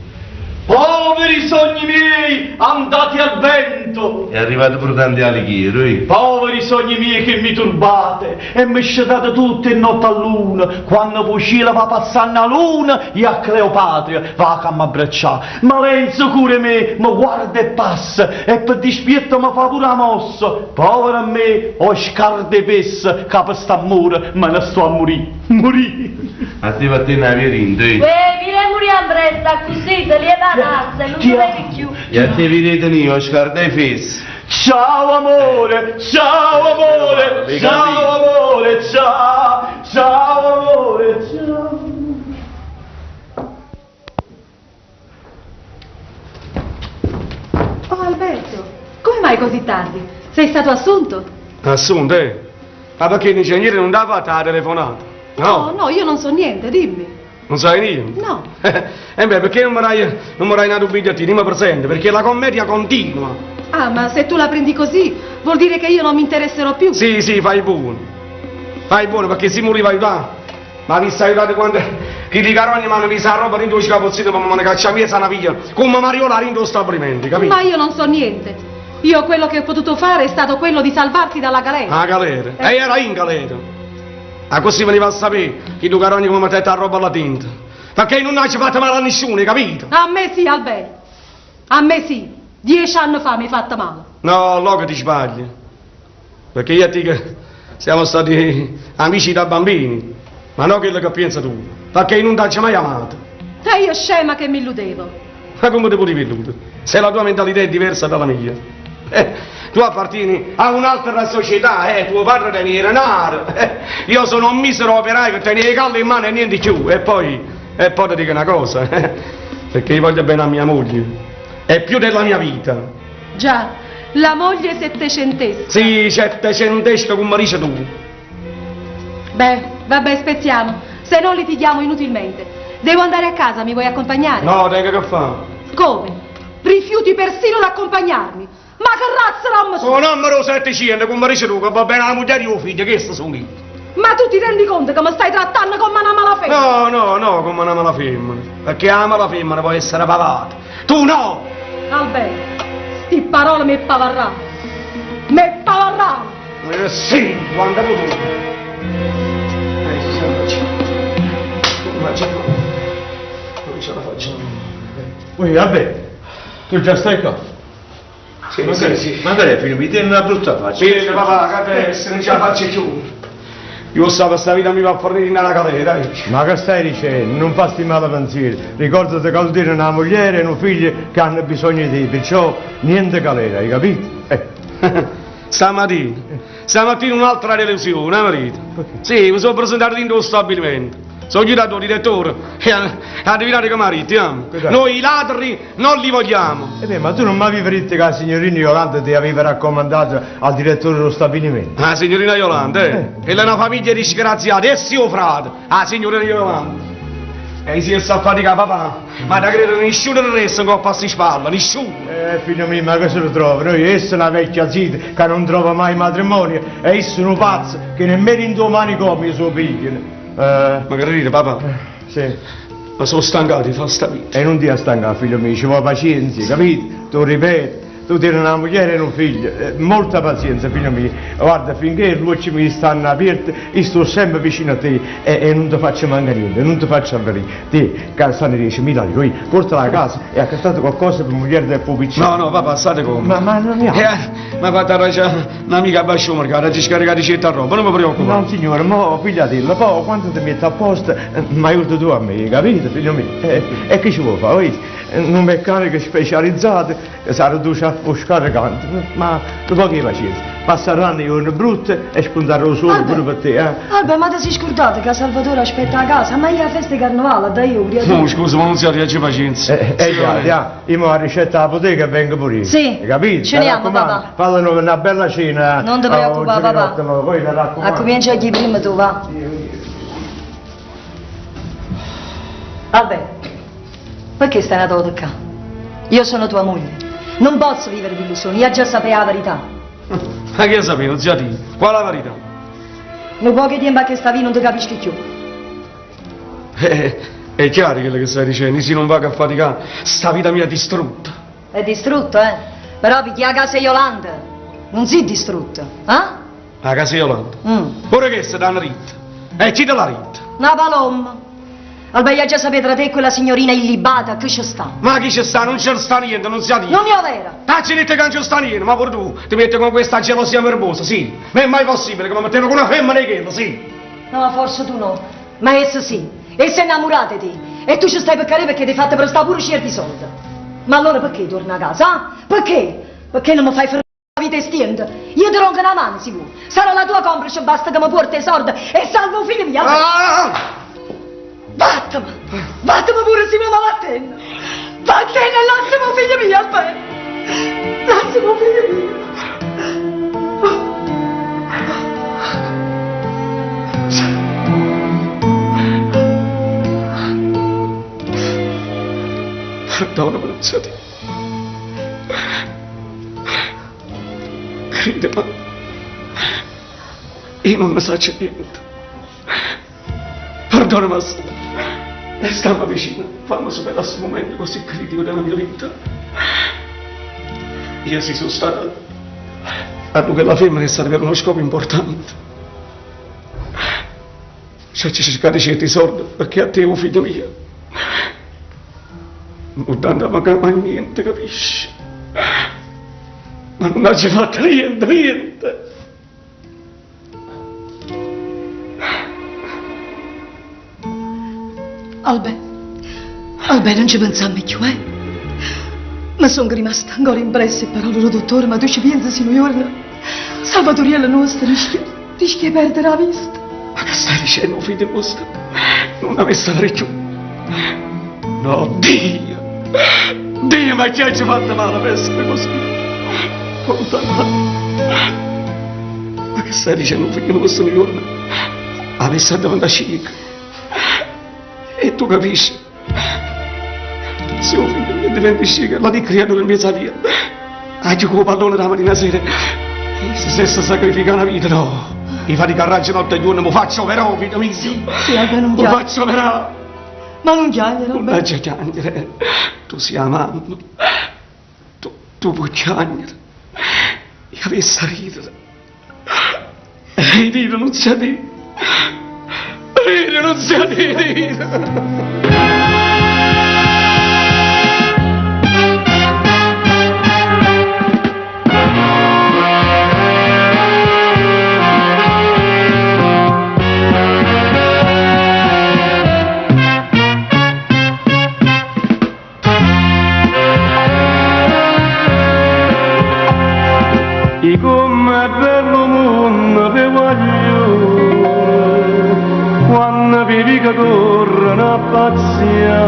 C: Poveri sogni miei, andati al vento!
B: È arrivato pure tanti alighieri,
C: Poveri sogni miei che mi turbate, e mi scetate tutte in notte a luna, quando Fucila va passando a luna, e a Cleopatra va a m'abbracciare. Ma lei insicure me, mi guarda e passa, e per dispietto mi fa pure la mossa. Povera me, ho scarde pesse, che per sta a mura, me ne sto a morire.
B: A te va a tenere la via rinda,
A: Vieni muriamo presto, così, te li evanazze, non ti vedi più.
B: E a te vedete io, Oscar dai fessi.
C: Ciao amore, ciao amore, ciao amore, ciao, ciao amore, ciao.
H: Oh Alberto, come mai così tardi? Sei stato assunto?
K: Assunto, eh? Ma perché l'ingegnere non dava la telefonata?
H: No, io non so niente, dimmi.
K: Non sai niente?
H: No.
K: Beh, perché non mi dai dato un bigliettino? Dimmi presente, perché la commedia continua.
H: Ah, ma se tu la prendi così, vuol dire che io non mi interesserò più?
K: Sì, fai buono. Fai buono, perché se mi voleva aiutare. Ma vi stai aiutando quando chi di carogni mi hanno messo la roba dentro i scapozzini per me cacciare via se la piglia. Come Mariola dentro lo stabilimento, capito?
H: Ma io non so niente. Io quello che ho potuto fare è stato quello di salvarti dalla galera.
K: Ah, galera? E era in galera. Ah, così veniva a sapere chi tu carogni come mettete la roba alla tinta. Perché non hai fatto male a nessuno, capito?
H: A me sì, Alberto. A me sì. 10 anni fa mi hai fatto male.
K: No, lo che ti sbagli. Perché io e te che siamo stati amici da bambini. Ma non quello che pensi tu. Perché non ti hai mai amato.
H: E io scema che mi illudevo.
K: Ma come ti potevi illudere? Se la tua mentalità è diversa dalla mia. Tu appartieni a un'altra società, tuo padre teniva denaro. Io sono un misero operaio che teniva i calli in mano e niente più. E poi ti dico una cosa, perché io voglio bene a mia moglie. È più della mia vita.
H: Già, la moglie settecentesca.
K: Sì, settecentesca come dici tu.
H: Beh, vabbè, spezziamo. Se no litighiamo inutilmente. Devo andare a casa, mi vuoi accompagnare?
K: No, tengo che fa.
H: Come? Rifiuti persino d'accompagnarmi? Ma che razza non mi sono?
K: Sono numero 700, come dici tu, che va bene alla moglie di tuo figlio, che sono io?
H: Ma tu ti rendi conto che mi stai trattando come una malafemmina?
K: No, come una malafemmina. Perché la malafemmina può essere pavata. Tu no!
H: Alberto, sti parole mi pavarranno. Mi pavarranno!
K: Sì, quando tu. Non ce la facciamo.
D: Ui, vabbè, tu già stai qua?
K: Sì.
D: Magari figlio, mi tieni una brutta faccia.
K: Sì, papà, che se non ce la faccio più. Io so che sta vita mi va a fornire nella galera.
L: Ma che stai dicendo? Non farti male pensiero. Ricordati che tu tieni una moglie e un figlio che hanno bisogno di te, perciò niente galera, hai capito?
K: Stamattina un'altra delusione, marito. Sì, mi sono presentato dentro lo stabilimento. Sono aiutato direttore e a divinare che marito, Noi i ladri non li vogliamo.
L: Ma tu non mi avevi detto che la signorina Yolanda ti aveva raccomandato al direttore dello stabilimento?
K: La signorina Yolanda, E è una famiglia disgraziata, e suo frate, la signorina Yolanda. E si sta a faticare, papà. Ma da credere nessuno del resto che passa in spalla, nessuno.
L: Figlio mio, ma che se lo trova? Noi essa è una vecchia zita che non trova mai matrimonio e essa è un pazzo che nemmeno in 2 manicomio sono pigliano.
K: Ma capite, papà?
L: Sì.
K: Ma sono stancato di fare sta vita.
L: E non ti stancato, figlio mio, ci vuole pazienza, capito? Tu ripeti, tu tieni una moglie e un figlio, molta pazienza figlio mio, guarda finché i luci mi stanno aperti, io sto sempre vicino a te e non ti faccio mancare niente, non ti faccio avvenire. Te, stanno 10.000 euro, portala a casa e accattate qualcosa per moglie del tuo piccino.
K: No, papà, state come?
L: Ma non mi ha.
K: Ma fate arrangiare un'amica a bascio mercato, ci scaricate certa roba, non mi preoccupare.
L: No signore, ma figliatella, poi quando ti metti a posto, mi aiuti tu a me, capito figlio mio? E che ci vuoi fare, vedi? Un meccanico specializzato che si riduce a scaricante, ma dopo che pazienza, passeranno i giorni brutti e spunterò solo pure per te,
A: Albe, ma ti sei scordato che Salvatore aspetta a casa, ma io la festa di carnevale, dai io,
K: No, scusa, ma non si riesce pazienza.
L: Già, io mi ho ricetta la bottega e vengo pure io.
A: Sì,
L: capito?
A: ceniamo, papà.
L: Fallano una bella cena.
A: Non ti preoccupare, papà.
L: Poi la raccomando.
A: Comincia chi prima tu, va. Albe, perché stai andato qua? Io sono tua moglie. Non posso vivere di illusioni, io già sapevo la verità.
K: Ma che sapevo, zia Tì? Qual è la verità?
A: Non pochi tempo che stavi non ti capisci più.
K: È chiaro quello che stai dicendo, se non va a faticare, sta vita mia è distrutta.
A: È distrutto, eh? Però picchi a casa Yolanda. Non sei distrutto, eh?
K: La casa Yolanda? Pure che se danno ritta. E chi te la ritta?
A: Una palomma. Alba, io già sapevo tra te e quella signorina illibata che ci sta.
K: Ma chi ci sta? Non c'è sta niente, non si ha
A: Non è vera.
K: Ci dite che non c'è sta niente, ma pure tu ti metti con questa gelosia nervosa, sì. Ma è mai possibile che mi mettevo con una femmina di quello, sì.
A: No, forse tu no. Ma essa sì. Essa è innamorata di te. E tu ci stai per care perché ti hai fatto prestare pure certi soldi. Ma allora perché torni a casa? Perché? Perché non mi fai fare la vita estienda? Io ti ronco una mano, sicuro. Sarò la tua complice, basta che mi porti i soldi e salvo figlio mio. Vattene pure se mi vattene. Vattene l'assimo figlio mio, aspetta. L'assimo figlio mio.
K: Perdonami, zia Tì. Crede, ma io non ne so niente. Perdonami, e stiamo vicino, fammi sapere questo momento così critico della mia vita. Io si sono stato a quella femmina che serve per uno scopo importante. Cioè ci cercate certi soldi perché a te, oh figlio mio, non ti andava mai niente, capisci? Ma non ci fatto niente.
F: Albe, non ci pensiamo più, Ma sono rimasta ancora impresse parole del dottore, ma tu ci pensi, signora? Salvatoriella nostra rischia di perdere la vista.
K: Ma che stai dicendo, figlio vostro? Non avesse stare giù. No, Dio, ma chi ci ha fatto male per essere così? Ma che stai dicendo, figlio vostro, signora? Avesse davanti a Cic. E tu capisci? Se un figlio mio diventa Cic, la di creatura in mezzo a via. Hai come pallone la mattina sera. E se stessa sacrifica una vita, no. I fatti carraggi notte e giorno mi faccio però, figlio mio.
F: Sì, Albe, non
K: mi
F: piangere.
K: faccio però.
F: Ma non piangere,
K: Non
F: Albe.
K: c'è piangere. Tu sei la mamma. Tu puoi piangere. Io avessi a ridere. Ridere non si dire. Ridere non si dire.
M: E come bello mondo vi voglio quando vivi che corrono a pazzia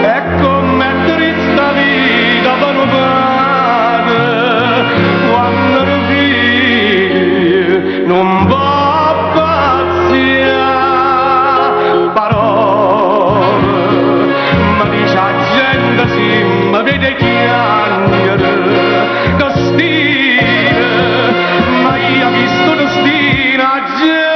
M: e come triste vita vanno bene quando lo vivi non va a pazzia parole ma dice la gente sì ma vede chiangere ma io ho visto destina già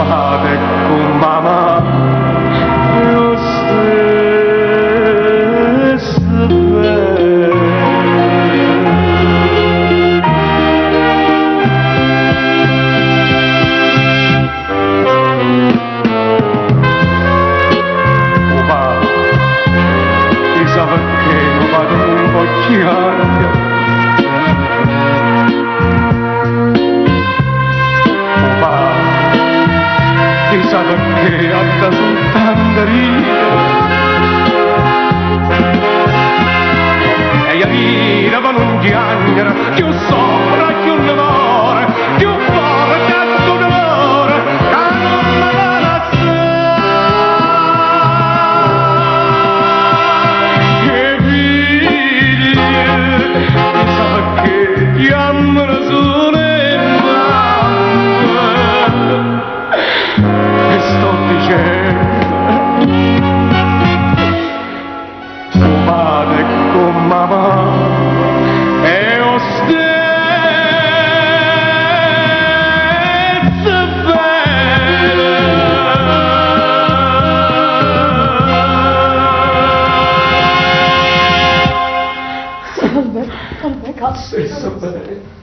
M: padre con mamma lo stesso bene. Oh padre, chissà perché lo vado un po' chiaro. Chissà perché anda soltanto ridere e io ride ma non piangere più sopra più l'amore più forte tu l'amore che non mi dà che figli chissà perché chiamano sole sto dicendo tuo padre con mamma è lo stesso bene.
A: Salve, cazzo.
M: Stesso bene.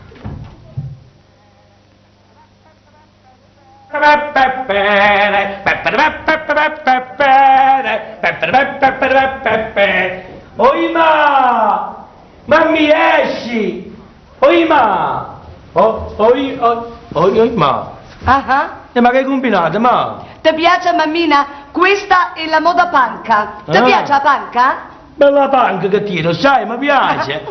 D: Oima! Mammi esci! Oima! Oima!
F: Ah,
D: Ma che combinate, ma?
F: ti piace mammina? Questa è la moda panca. Ti
D: Ah.
F: piace la panca?
D: Bella panca che tiro, sai, mi piace.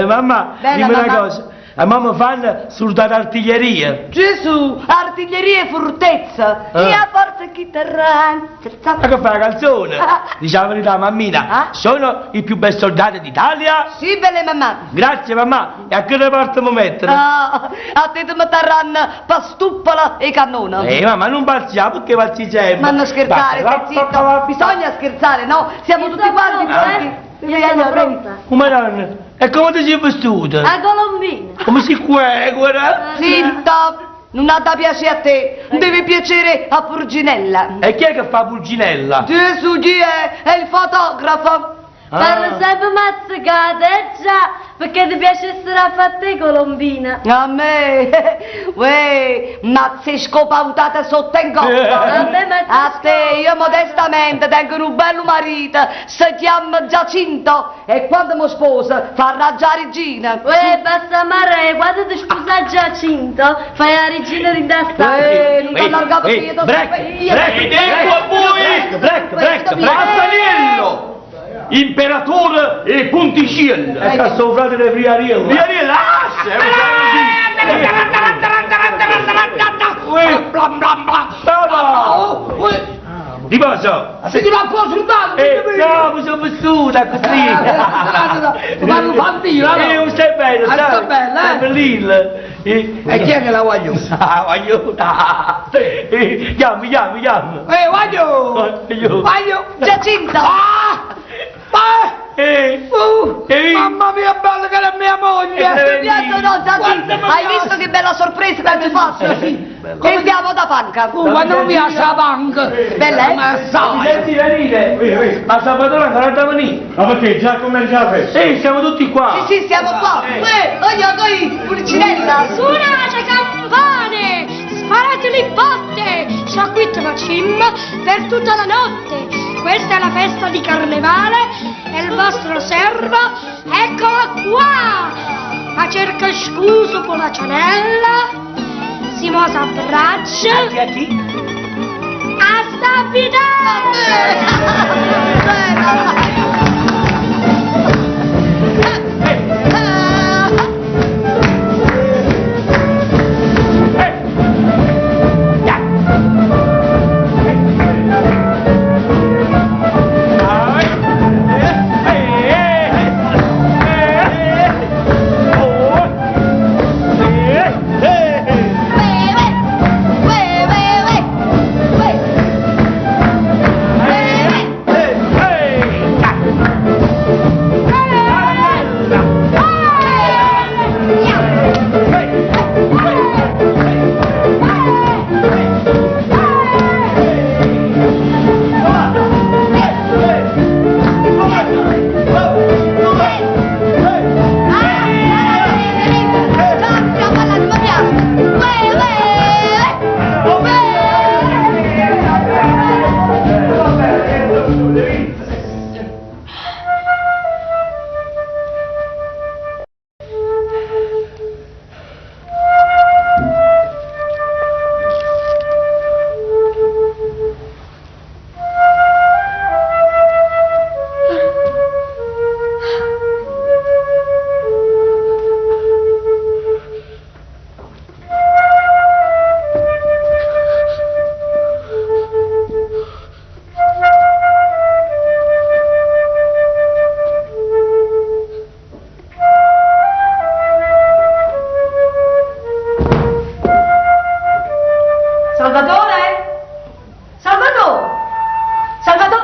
D: Mamma,
F: Bella,
D: dimmi una
F: mamma.
D: cosa. A mamma fanno soldare artiglieria.
F: Gesù, artiglieria e fortezza. E a parte chitarra.
D: Ma che fa la canzone? Diciamo la verità, mammina. Sono i più bei soldati d'Italia.
F: Sì, belle mamma.
D: Grazie, mamma. E a che reparto mi mettono?
F: Ah, a te ti metteranno pastuppola e cannone.
D: Mamma, non balziamo perché balzi sempre.
F: Ma non scherzare,
D: Basta,
F: stai zitto. Bisogna scherzare, no? Siamo tutti quanti pronti.
E: Pronta.
D: Oh, madonna, e come ti sei vestita?
E: A Colombina.
D: Come si guarda?
F: Zitta, non ha da piacere a te, deve piacere a Purginella.
D: E chi è che fa Pulcinella?
F: Gesù, chi è? È il fotografo.
E: Parla sempre mazzicate, già, perché ti piace essere fatta Colombina.
F: A me, uè, ma sei scopautata sotto in coppa.
E: Vabbè, ma
F: A te, io modestamente tengo un bello marito, si chiama Giacinto, e quando mi sposa fa raggiare regina.
E: Uè, basta mare, quando ti sposa Giacinto, fai la regina di testa.
F: Non ti allargato io, ti
D: break, Mazzaniello! Imperatore e Ponticello! E che sono frate di Friariello! Friariello, di cosa?
I: Se ti va a consultare,
D: no, mi sono vissuta così!
I: ma non fa dire,
D: non stai bene,
I: sta
D: sai?
I: bene,
D: Stai bellino!
I: E chi è che la voglio?
D: Aiuta! Chiami!
F: Voglio Giacinto!
I: Mamma mia, bella che è la mia moglie!
F: Ti piace o no, Giacinto? Hai visto che bella sorpresa che ti faccio? Che andiamo da panca?
I: Quando non mi piace la panca!
F: Bella,
I: ma
D: Mi
I: sai!
D: senti venire? Ma Salvatore ancora da venire?
L: Ma perché? Già comincia la festa?
D: Sì, siamo tutti qua!
F: Sì, siamo qua! Voglio Pulcinella!
E: Suonate campane, sparate le botte, sciacquette la cimma per tutta la notte. Questa è la festa di carnevale e il vostro servo, eccola qua! Ma cerca scuso con la cianella, si mosa a braccia,
D: A chi?
E: a
A: Salvatore? Salvatore? Salvatore?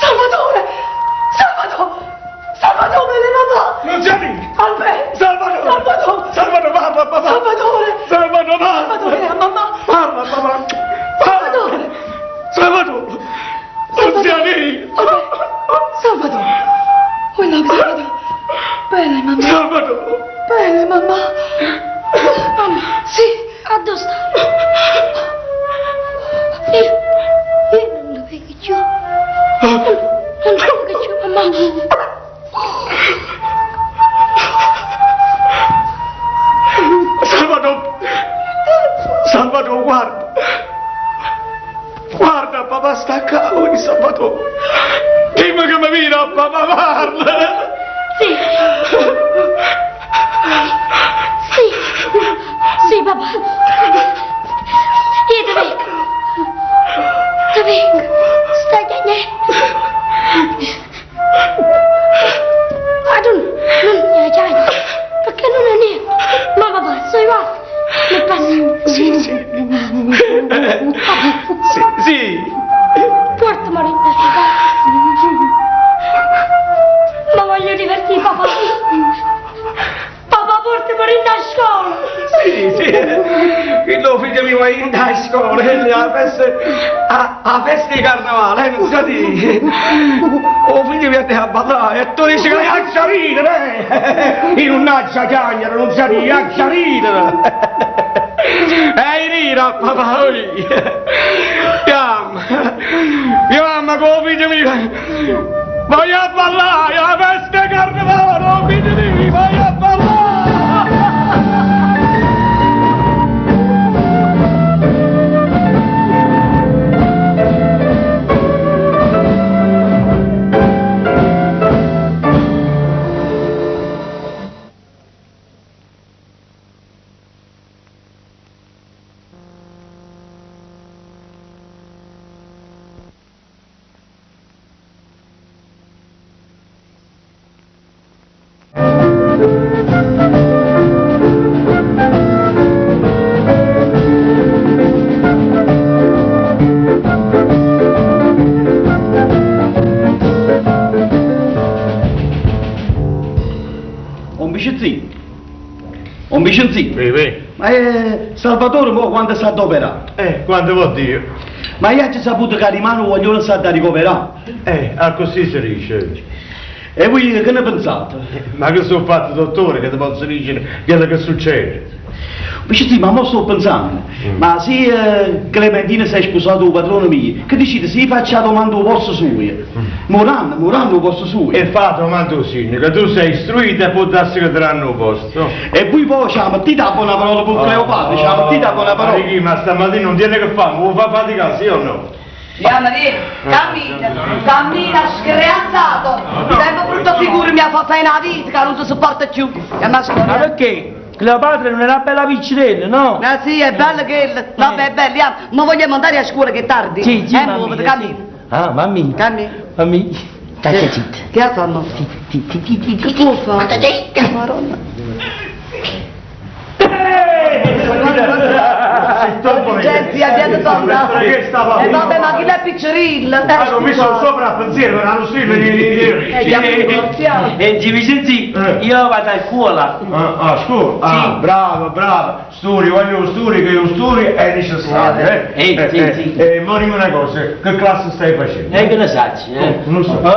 A: Salvatore? Salvatore? Salvatore, me ne va!
K: Non c'è lì!
A: Alberto!
K: Salvatore!
A: Salvatore!
K: Salvatore, parla, papà!
A: Salvatore!
K: Salvatore, parla!
A: Salvatore, mamma!
K: Parla, papà!
A: Salvatore!
K: Salvatore! Non sia lì!
A: Salvatore! Oh, no, Salvatore! Bene, mamma!
K: Salvatore!
A: Bene, mamma! Mamma! Sì!
E: Addo sta? Io non lo vedo più. Non lo vedo più, mamma.
K: Salvatore! Salvatore, guarda! Guarda, papà sta a cavoli, Salvatore! Dimmi che mi viene a papà, parla!
E: Sì. Sì. Sì, papà. Io ti vengo. Ti vengo. Stai chiamando. Ma tu non mi chiami. Perché non è niente. Ma papà, sei qua. Mi passa.
K: Sì, sì. Sì, sì.
E: Portamelo in casa. Ma voglio divertirmi, papà. Papà, portamelo in scuola.
K: Sì, sì. Il tuo figlio mi va in da scuola, a festa di carnevale, non sa dire. Oh, figlio mi a ballare, e tu dici che è a ridere, in un naccia cagnero, non sa dire, a ridere. Ehi, rira, papà, mia mamma, come figlio mi voglio a ballare, a festa di carnevale, oh, figlio mi voglio a ballare.
C: Un vicenzino? Ma Salvatore mo quando sta ad operare?
L: Quando vuol dire?
C: Ma io ho saputo che rimane vogliono sta da ricoverare.
L: A così si dice.
C: E voi che ne pensate?
L: Ma che sono fatto, dottore, che ti posso dire quello che succede?
C: Vicenzino, ma mo sto pensando, ma se Clementina si è sposato con il padrone mio, che decide se gli faccia la domanda al posto suo? Morando al posto suo.
L: E fa la domanda al signore, che tu sei istruito e può darsi che daranno al posto.
C: E poi ci ha mettito a buona parola con Cleopatra, ci ha mettito a buona parola.
L: Ma stamattina non tiene che fa, vuoi far faticare, sì o no?
F: Andiamo, vieni, cammina, screanzato. Tempo brutto figure mi ha fatto una vita che non ti sopporta più.
I: Ma perché? Cleopatra non è una bella piccinella, no?
F: Ah sì, è bella che... Vabbè, è bella, ma vogliamo andare a scuola che è tardi?
I: Sì,
F: muovete, cammina.
I: Ah, mammi.
F: Cammina.
I: Mammi. Stai zitta.
F: Che ha fatto? Che può fare? Maronna. Gente, abbiamo tornato. E vabbè, ma chi l'è piccirilla?
L: Ho messo sopra al pensiero, per hanno scritto
I: E Vincenzi, io vado a scuola.
L: A scuola? Ah, bravo, bravo. Studi, voglio studi, che io studi è necessario, E ma dimmi una cosa, che classe stai facendo?
I: Che ne sai?
L: Non so.
I: Ma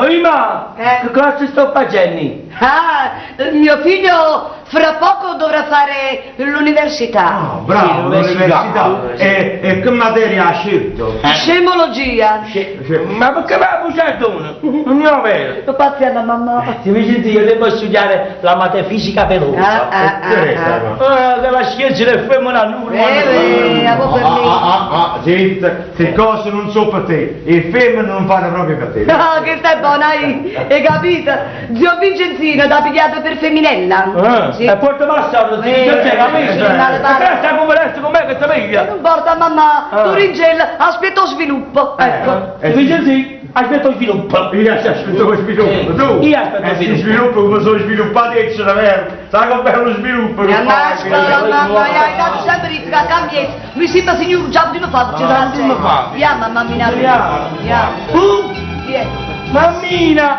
I: che classe sto facendo?
F: Ah, mio figlio fra poco dovrà fare l'università.
L: Ah, bravo, l'università. E che materia ha scelto?
F: Scemologia.
I: Ma perché mi ha buttato uno? Non è vero.
F: Lo passi alla mamma.
I: Ti mi senti, io devo studiare la matefisica pelosa. Della scienza del femminile.
L: Zitta, che cose non so per te. Il femmine non fanno proprio per te.
F: No, che stai buona, hai capito? Zio Vincenzino t'ha pigliato per femminella.
I: E porta massa, stai converendo con me che ti piglia.
F: Non importa mamma, tu Ringel, aspetto sviluppo. Ecco.
I: Vincenzi,
D: Aspetta lo sviluppo.
L: Io aspetto lo sviluppo, tu?
D: Io aspetto lo
L: si
D: sviluppo.
L: sviluppo come sono sviluppati davvero. Sai che bello sviluppo che
F: Mamma,
L: fai?
F: mamma, hai dato sempre di cambiare. Mi sembra signor già prima fa. Via, mamma mia. Via.
D: Mammina,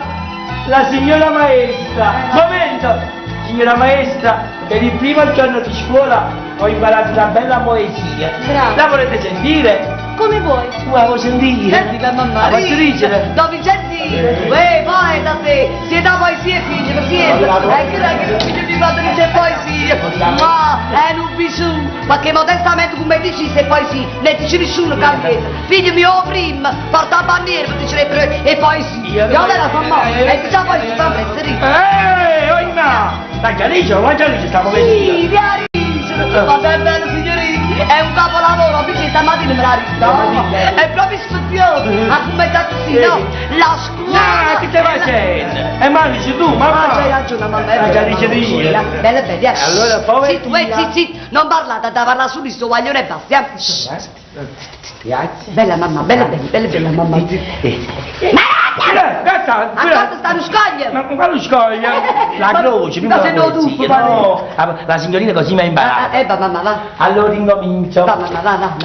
D: la signora maestra. Momento, signora maestra, per il primo giorno di scuola ho imparato una bella poesia.
E: Bravo.
D: La volete sentire?
E: Come vuoi?
D: La vuoi sentire?
F: Sentila mamma.
D: La posso leggere?
F: Devi sentire. Poi da te. Siete poesie figli, pazienza. Che figlio mi fate dice poesie. Ma è un bisogno. Perché modestamente come dici se poesie. Ne dice nessuno cambiata. Figlio mio prima. Porta la bandiera per dire e poesie. Io la mamma. E già poi si sta mettendo.
D: Oina! La Gialice sta poesia.
F: Sì, Viarice. Ma bene signorina. È un capolavoro, perché stamattina me l'ha ricordato. È proprio spazioso. Ha commentato sì, no? La scuola.
D: Che stai facendo? E ma dici tu, mamma?
F: C'hai ragione, mamma.
D: La Gialice di
F: Bella, bella.
D: Allora, poi.
F: Sì, non parlate, da parlare su questo guaglione e basta.
D: Grazie.
F: Bella mamma, bella mamma. Accordo stanno scoglie.
D: Ma quale scoglia? La croce, non
F: Ma se no tu,
D: no, la signorina così mi ha imparato.
F: Va mamma, va.
D: Allora incomincio.
F: Va mamma, va.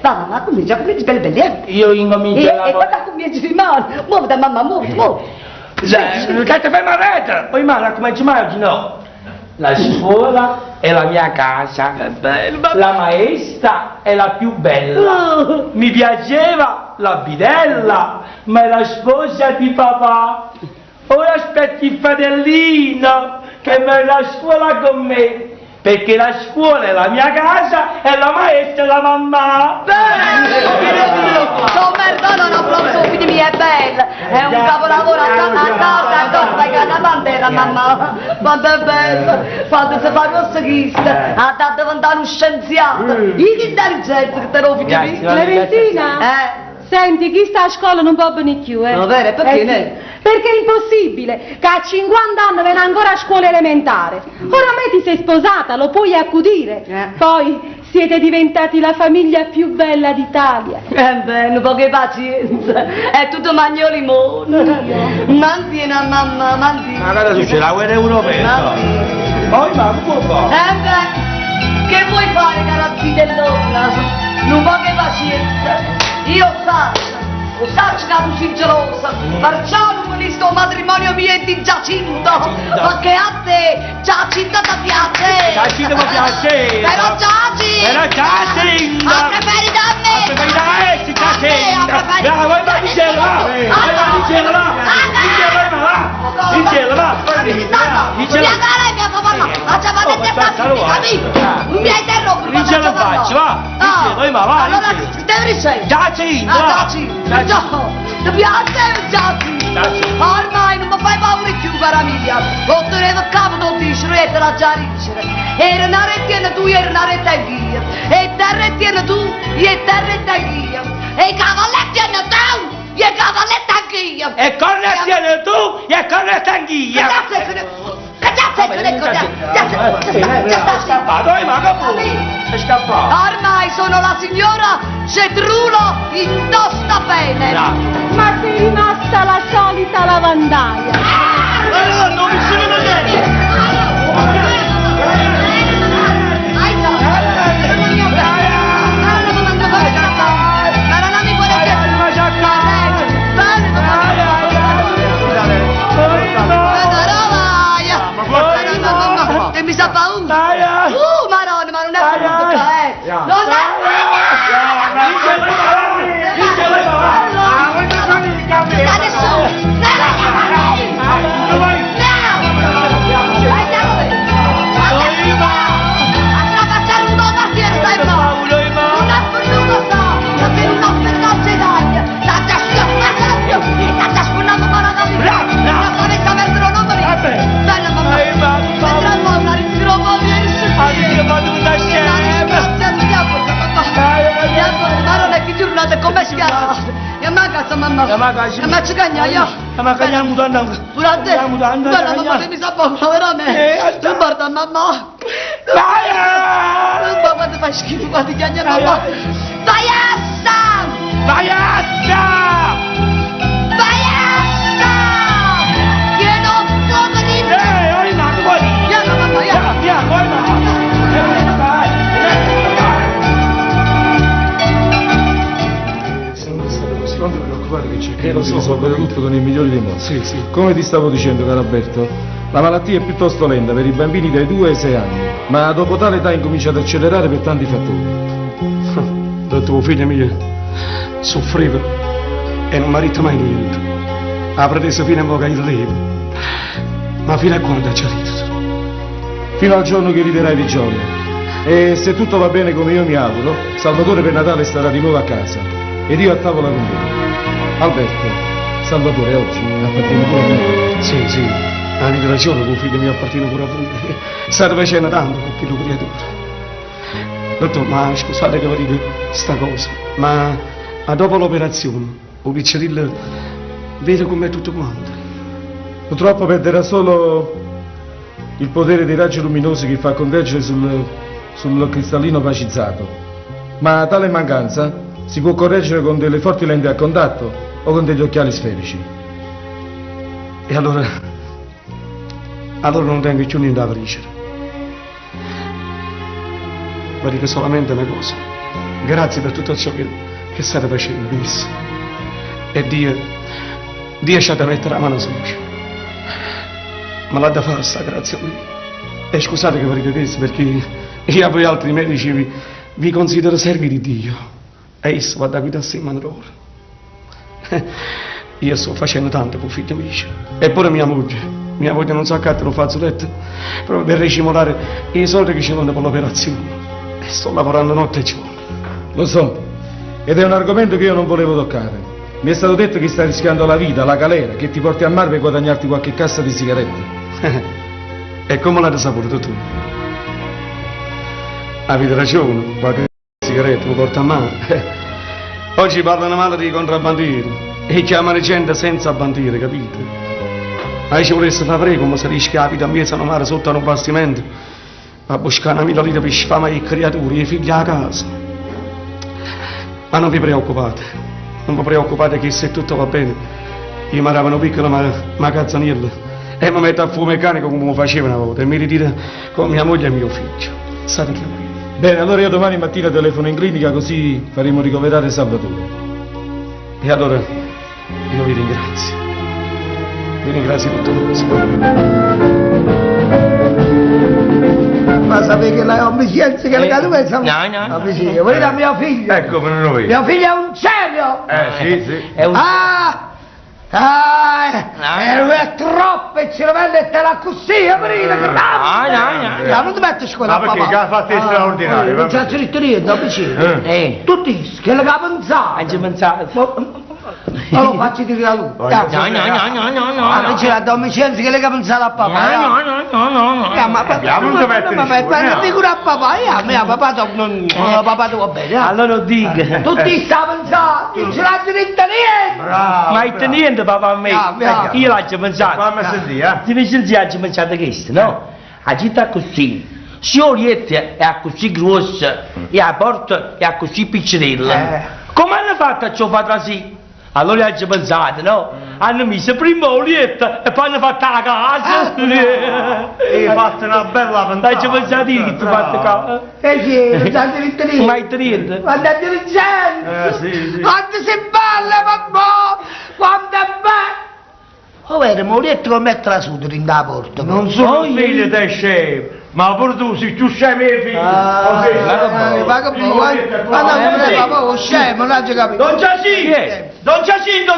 F: Va mamma, comincia, belle.
D: Io incomincio
F: E guarda comincia di mano. Muoviti mamma, muoviti.
D: Che ti fai marretta? Poi ma come ci mangi no? La scuola è la mia casa, la maestra è la più bella, mi piaceva la bidella, ma è la sposa di papà. Ora aspetti il fratellino che viene a scuola con me, perché la scuola è la mia casa e la maestra è la mamma.
F: Sono merda, non applauso, figli miei, è bella. È un capolavoro accanto, fai che una bandera, mamma. Quanto è bella, quando si fa questo chiste, ha dato diventare uno scienziato. Io intelligente che te lo figli miei.
H: Clementina? Senti, chi sta a scuola non può venire più,
F: No, vero, perché
H: sì. Perché è impossibile, che a 50 anni viene ancora a scuola elementare. Oramai ti sei sposata, lo puoi accudire. Poi siete diventati la famiglia più bella d'Italia.
F: Bene, poche pazienza. È tutto magno limone. Mantina, mamma, mantina.
D: Ma cosa succede? La guerra europea? Poi ma come può fare?
F: Che vuoi fare, cara fidellona? Non poche pazienza. Io saccio che tu sei gelosa, perciò non questo matrimonio mio è di Giacinto, perché a te Giacinto ti piace.
D: Giacinto mi piace.
F: Però Giacinto. A preferire da me.
D: A preferire da me, Giacinto. Vai, vai, vai, insieme, va. Insieme, va. Insieme, va.
F: Mia papà, facciamo vedere non mi hai interrotto.
D: Non ce la faccio, va. Insieme, va.
F: Allora, devi sei.
D: Giacinto.
F: Giacinto. Ti piace Giacinto? Ormai non mi fai paura più, cara mia. Ho tenuto a capo non dici, e te la già dicere. Era una rettiene tu, era una retta anch'io. E te rettiene tu, e te retta anch'io. E i cavalletti hanno tu, e i cavalletti anch'io.
D: E correttiene tu, e corretti anch'io. È scappato.
F: Ormai sono la signora Cedrulo indossa bene.
H: Ma sei rimasta la solita lavandaia.
D: Non mi si vede.
F: Mi sa paura. Maronna, ma non è paura, Non come si chiama? Yamagasa mamma. Yamachiganya io.
D: Yamaganya mudanda.
F: Durante. Guarda mamma mi sa poco veramente. Tu guarda mamma. Vai! Mamma ti fai schifo quando chiagna mamma. Vai assa!
J: cercherò di risolvere tutto con il migliore dei modi.
K: Sì, sì.
J: Come ti stavo dicendo, caro Alberto, la malattia è piuttosto lenta per i bambini dai 2 ai 6 anni, ma dopo tale età incomincia ad accelerare per tanti fattori.
K: Tuo figlio mio soffriva e non mi ha detto mai niente. Ha preteso fino a mo' che io levo. Ma fino a quando ha riso?
J: Fino al giorno che riderai di gioia. E se tutto va bene come io mi auguro, Salvatore per Natale starà di nuovo a casa ed io a tavola con lui. Alberto, Salvatore oggi appartiene pure a me.
K: Sì, sì, avete ragione, tuo figlio mio appartiene pure a voi. State facendo tanto per quello creatura. Dottor, ma scusate che vi dico sta cosa, ma dopo l'operazione, o piccerello vede com'è tutto quanto.
J: Purtroppo perderà solo il potere dei raggi luminosi che fa convergere sul cristallino opacizzato, ma tale mancanza si può correggere con delle forti lenti a contatto o con degli occhiali sferici.
K: E allora non tengo più niente da vincere. Ma dico solamente una cosa: grazie per tutto ciò che state facendo, benissimo. E Dio ci ha da mettere la mano sulla. Ma l'ha da fare sta grazia a lui. E scusate che vi ripetessi, perché io a voi altri medici vi considero servi di Dio. E esso va da guidarsi in mano loro. Io sto facendo tanto per figlio mio. Eppure mia moglie non sa che lo fazzoletto proprio per ricimolare i soldi che ci danno per l'operazione. E sto lavorando notte e giorno.
J: Lo so, ed è un argomento che io non volevo toccare. Mi è stato detto che stai rischiando la vita, la galera, che ti porti a mare per guadagnarti qualche cassa di sigarette.
K: E come l'hai saputo tu? Avete ragione, qualche sigaretta mi porta a mare. Oggi parlano male di contrabbandieri e chiamano gente senza bandiere, capite? Ma ci volesse fare prego, come se rischia la vita a mezzo a mare sotto un bastimento a buscare una mila lire per sfamare i creature, i figli a casa. Ma non vi preoccupate, non vi preoccupate che se tutto va bene, io mi aravano piccola magazzaniera e mi metto a fuoco meccanico come lo facevo una volta e mi ritiro con mia moglie e mio figlio. State tranquilli.
J: Bene, allora io domani mattina telefono in clinica così faremo ricoverare Salvatore.
K: E allora io vi ringrazio. Vi ringrazio di tutto questo.
I: Ma sapete che la omicienza che le cadute sono...
N: No.
I: Omicidio, volete a mio figlio?
L: Ecco, me lo vedo.
I: Mio figlio è un genio!
L: Sì.
N: È un...
I: è troppo il cervello e te la così, no, non ti metti a scuola,
L: ma perché che ha fatto straordinario?
I: Non c'è scritto niente, vicino. Tu dici che le capanzate. Ma lo faccio dire a lui.
N: No.
I: Ma dice la domicienza che le capanzate a papà.
N: No.
I: Ma dico a papà, a me a papà ti va bene.
N: Allora dico.
I: Tutti stavano pensando, non ce l'ha diritto niente.
N: Ma hai niente papà a me. Io l'ho pensato.
L: Fammi sentire,
N: Ti licenziato pensato questo, no? La città così. Se Orietta è così grossa e la porta è così piccerella, come hanno fatto a ciò fare così? Allora hanno pensato, no? Hanno messo prima Orietta e poi hanno fatto la casa.
L: hai fatto una bella ventata.
N: Hai pensato che ti fatto casa?
I: Non c'è diritto niente.
N: Ma hai niente?
I: Quando è dirigente.
L: Sì.
I: Quando si balla, papà. Quando è bello. Oh, vero, ma Orietta lo metterà su in da porta.
L: Non sono figlio te scemo, ma pure tu sei più scemo i figli.
I: Ma che poi, papà, scemo, non c'è capito.
D: Don Giacin,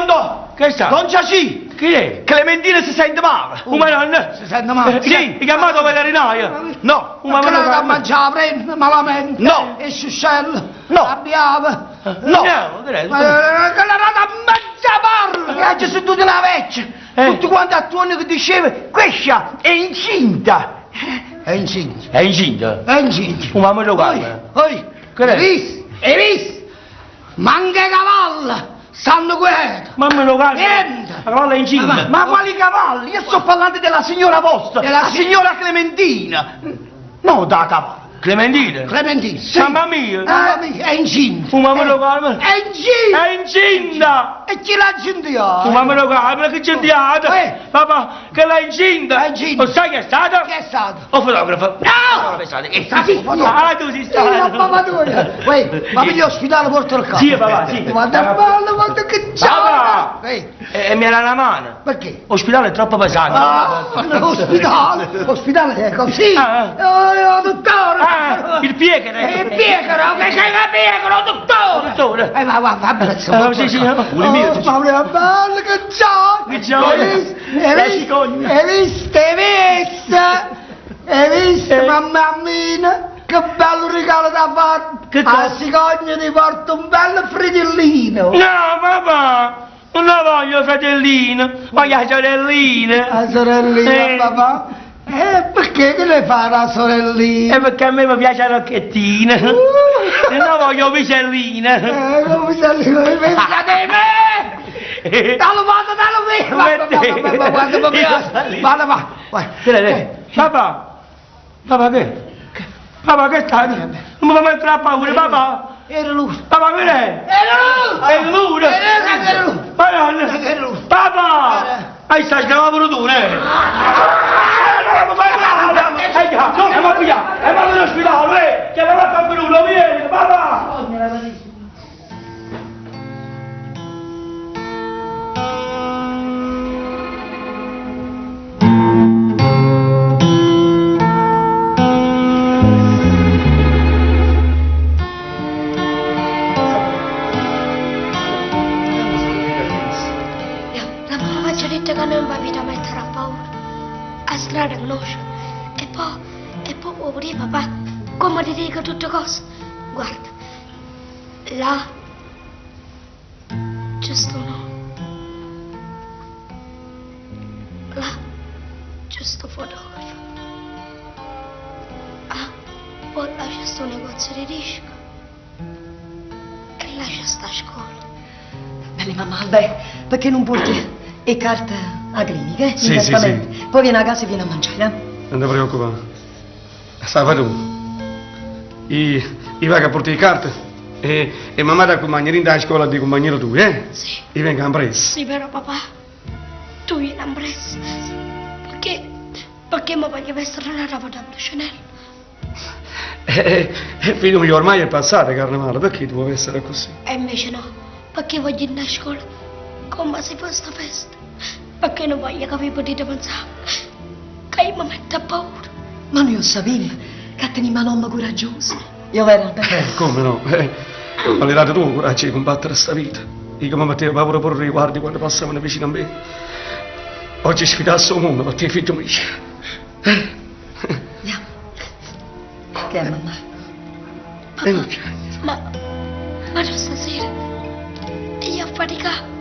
N: Che sta?
D: Don Giacin!
N: Chi è?
D: Clementina si sente male!
N: Come non?
I: Si sente male?
D: Sì, hai chiamato veterinario? No!
I: Ma che la mangiava, prende malamente?
D: No!
I: E suscello?
D: No!
I: Abbiava?
D: No!
I: Che la rata mangia parla! Che sono tutte la vecchia! Tutti quanti attorno che diceva, questa è incinta! È incinta?
N: È incinta?
I: È incinta!
N: Un mamma lo guarda!
I: Hai visto? Manca cavallo! Stanno quieto!
N: Mamma lo guarda!
I: Niente!
N: La cavalla è incinta!
D: Ma quali cavalli? Io sto parlando della signora vostra, la signora Clementina! No, da cavallo!
N: Clementine?
I: Clementine, sì.
N: Mamma mia!
I: Mamma mia, è incinta.
N: Fumamelo calma!
I: È incinta!
N: È incinta!
I: E chi l'ha incinta?
N: Fumamelo calma, che c'entriate? Papà, che l'ha incinta?
I: È incinta.
N: Lo sai chi è stata?
I: Chi è stato?
N: O fotografo?
I: No!
N: Che
I: Ah,
N: tu sei
I: Sì, la
N: stato!
I: papà tua. Uè, ma mi all'ospedale porto il capo.
N: Sì, papà, sì.
I: Guarda bello, guarda che
N: Papà!
I: c'è.
N: E mi era la mano.
I: Perché?
N: L'ospedale è troppo pesante.
I: L'ospedale? L'ospedale è così. Oh, dottore.
N: Il pieghere.
I: Il piegero, che sei la piegero, dottore. Ma vabbè, insomma.
N: Sì, sì.
I: Ma bello che c'ho.
N: Che c'ho?
I: Hai visto, mamma mia? Che bello regalo da fare!
N: Che
I: a cicogna ti porto un bello fritellino!
N: No, papà! Non la voglio fratellino, voglio la sorellina!
I: La sorellina, papà? Perché che le fa la sorellina?
N: Perché a me mi piace la rocchettina! E non voglio pisellina!
I: Come pisellina? Pensate me! Dallo vado, vai!
N: Papà che? Papà che stai? Non mi fa mettere a paura, papà!
I: Era lui!
N: Papà che è? Era lui! Madonna! Papà! Hai sta scavando tu, ma via! E vado all'ospedale, che la va a venuto, vieni, papà!
E: Che non va a mettere a paura, a strada conosce, e poi vuoi dire papà, come ti dico tutte cose, guarda, là, c'è sto no, là, c'è sto fotografo, poi là c'è sto negozio di disco, e là c'è sta scuola.
A: Bene mamma, beh, perché non porti e carta a clinica,
K: Sì.
A: Poi viene a casa e viene a mangiare,
K: Non ti preoccupare. Stai tu. I vai a portare le carte e mamma ti accompagnerà in scuola di compagniero tu, eh?
E: Sì.
K: E venga a preso.
E: Sì, però papà, tu vieni a preso. Perché mi voglio essere una roba da Chanel?
K: Figlio mio, ormai è passato il carnevale, perché tu vuoi essere così?
E: E invece no, perché voglio andare a scuola come se fosse una festa. Perché non voglio che vi potete pensare che mi mette a paura.
A: Ma noi lo sappiamo, che teniamo una mamma coraggiosa. Io vero,
K: Come no? Ma l'hai dato tu coraggio di combattere sta vita. Io che mi mettevo paura pure riguardi quando passavano vicino a me. Oggi sfidassi il mondo per te, figlio mio.
A: Andiamo. Che è mamma?
E: Ma stasera io affaticato.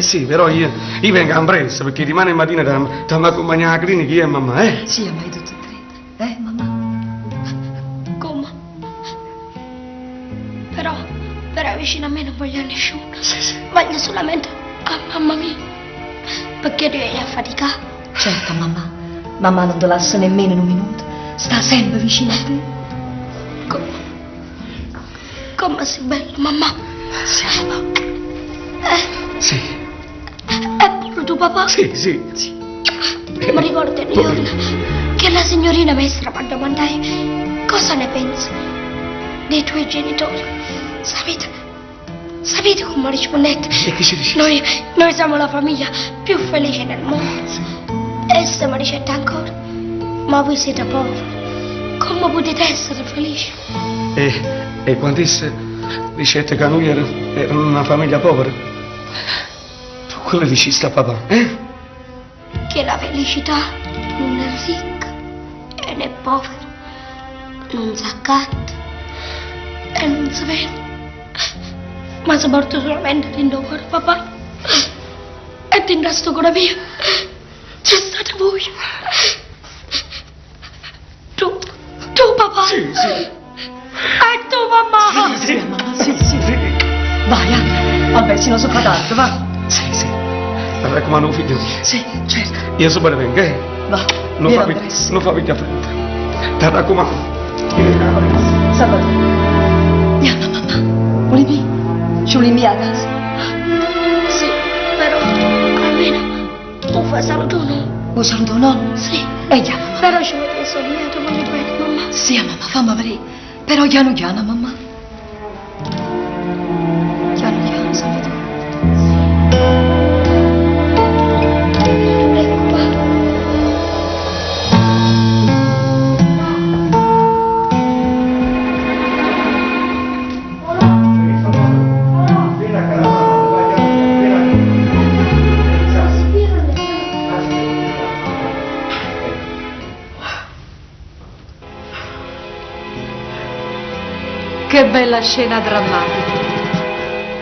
K: Sì, però io vengo a presto perché rimane mattina ti accompagnare alla clinica io e mamma, eh?
A: Sì, ma tutti e tre, mamma?
E: Come? Però vicino a me non voglio nessuno.
K: Sì.
E: Voglio solamente a mamma mia. Perché devi affaticare.
A: Certo, mamma. Mamma non ti lascia nemmeno in un minuto. Sta sempre vicino a te.
E: Come sei bella, mamma.
K: Sì. Sì.
E: E pure tu, papà?
K: Sì.
E: Mi ricordo un giorno che la signorina maestra mi domandai cosa ne pensi dei tuoi genitori. Sapete come rispondete?
K: E che ci dici?
E: Noi siamo la famiglia più felice del mondo.
K: Sì.
E: E se mi dicete ancora, ma voi siete poveri, come potete essere felici?
K: E quando dicete che noi erano una famiglia povera, tu quello dici sta papà, eh?
E: Che la felicità non è ricca e non è povera, non si accatta e non si vede, ma si porta solamente dentro cuore, papà. E dentro sto cuore mio c'è stata voi. Tu, papà.
K: Sì.
E: E tu, mamma.
A: Sì, mamma, sì. Vai, vabbè, se non so tardi, va.
K: Sì. Mi raccomando, figlio mio.
A: Sì, certo.
K: Io so bene venga, eh?
A: Va,
K: Non fa pigliare fretta. Ti raccomando.
A: Salvatore, andiamo mamma, volemi? Ci volemi a casa?
E: Sì, però almeno non fa saluto no.
A: Vuoi saluto nonno?
E: Sì.
A: E andiamo, mamma.
E: Però ci vuole sognare, voglio bene, mamma.
A: Sì, mamma, fammi vedere. Però piano piano, mamma. Piano piano, Salvatore.
E: Ecco qua.
H: Che bella scena drammatica.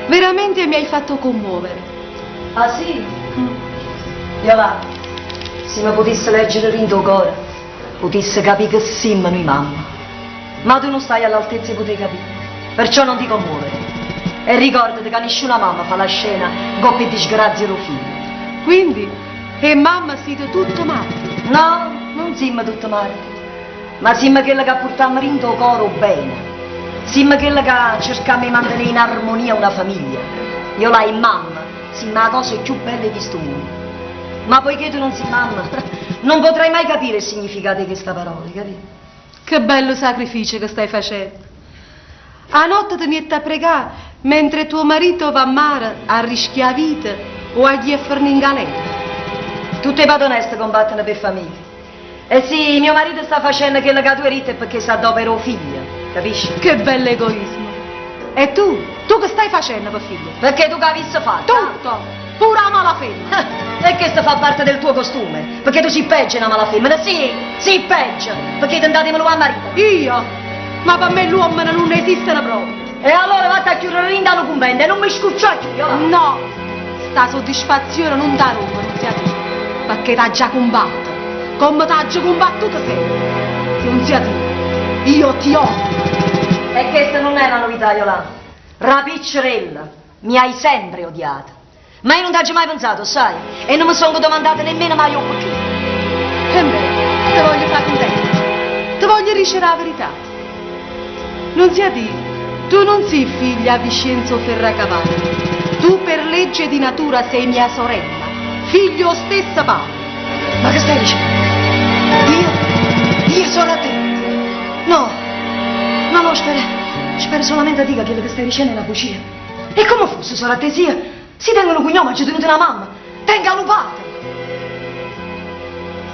H: Veramente mi hai fatto commuovere.
A: Ah sì? Yolanda, se mi potesse leggere in tuo cuore, potesse capire che siamo noi mamma. Ma tu non stai all'altezza di poter capire, perciò non ti commuovere. E ricordati che nessuna mamma fa la scena coppia e disgrazia del figlio.
H: Quindi, e mamma siete tutto male?
A: No, non siamo tutto male, ma siamo quella che portiamo in tuo cuore bene. Siamo quella che cerchiamo di mantenere in armonia una famiglia. Io la mamma, siamo la cosa più bella di questo mondo. Ma poiché tu non sei mamma, non potrai mai capire il significato di questa parola, capito?
H: Che bello sacrificio che stai facendo. A notte ti metti a pregare mentre tuo marito va a mare a rischiare la vita o a ghiaffarne in galera.
A: Tutte le padroneste combattono per famiglia. E sì, mio marito sta facendo quello che tu hai detto perché si adopera figlia. Capisci?
H: Che bell'egoismo. E tu? Tu che stai facendo per figlio?
A: Perché tu che avessi fatto?
H: Tutto! Pure la malafemmina!
A: E questo fa parte del tuo costume? Perché tu sei peggio una malafemmina? Sì, sì, peggio! Perché ti andate a marito?
H: Io? Ma per me l'uomo non esistono proprio!
A: E allora vatti a chiudere in dallo convento e non mi scucciare più, io!
H: No! Sta soddisfazione non da Roma, non sia tu! Perché t'ha già combattuto! Come t'ha già combattuto sei! Non sia tu! Io ti odio!
A: E questa non è una novità, Yolanda. Rapiccerella, mi hai sempre odiata. Ma io non ti ho mai pensato, sai? E non mi sono domandata nemmeno mai io perché.
H: E beh, ti voglio fare contenta. Ti voglio ricevere la verità. Non sia dire, tu non sei figlia di Vincenzo Ferracavallo. Tu per legge di natura sei mia sorella, figlio stesso padre.
A: Ma che stai dicendo? Io sono a te. No, no, spero solamente a dire che quello che stai dicendo è una bugia. E come fosse solo a te sia? Si tengono cognome, ci tenuto una mamma. Tenga lupata.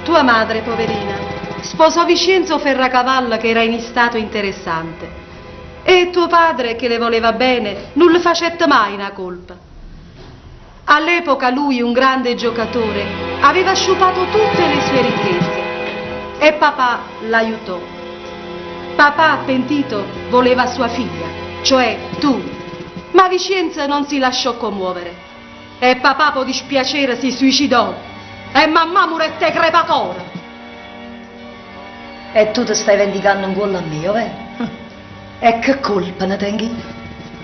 H: Tua madre, poverina, sposò Vincenzo Ferracavallo che era in stato interessante. E tuo padre, che le voleva bene, non le facette mai una colpa. All'epoca lui, un grande giocatore, aveva sciupato tutte le sue ricchezze. E papà l'aiutò. Papà, pentito, voleva sua figlia, cioè tu. Ma Vincenzo non si lasciò commuovere. E papà, per dispiacere, si suicidò. E mamma morette crepatora.
A: E tu ti stai vendicando un cuore a me, vero? E che colpa ne tengo io?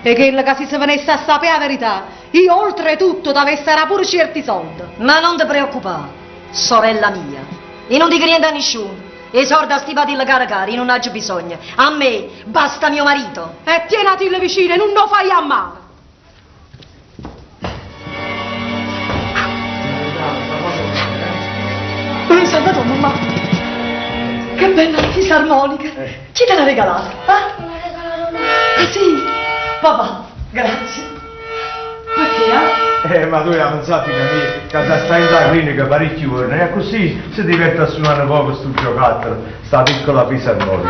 H: E che se si venisse a sapere la verità, io oltretutto t'avessero pure certi soldi.
A: Ma non ti preoccupare, sorella mia. Io non dico niente a nessuno. I soldi stipati cari, non ho bisogno. A me basta mio marito.
H: E tienati le vicine, non lo fai a male.
A: Mi salvato mamma. Che bella fisarmonica. Chi te l'ha regalata?
E: Me la regalarono.
A: Ah sì? Papà, grazie. Perché?
L: Ma tu non sai, figlia mia, che stai in la clinica parecchi giorni, e così si diverte a suonare un po' questo giocattolo, sta piccola fisarmonica.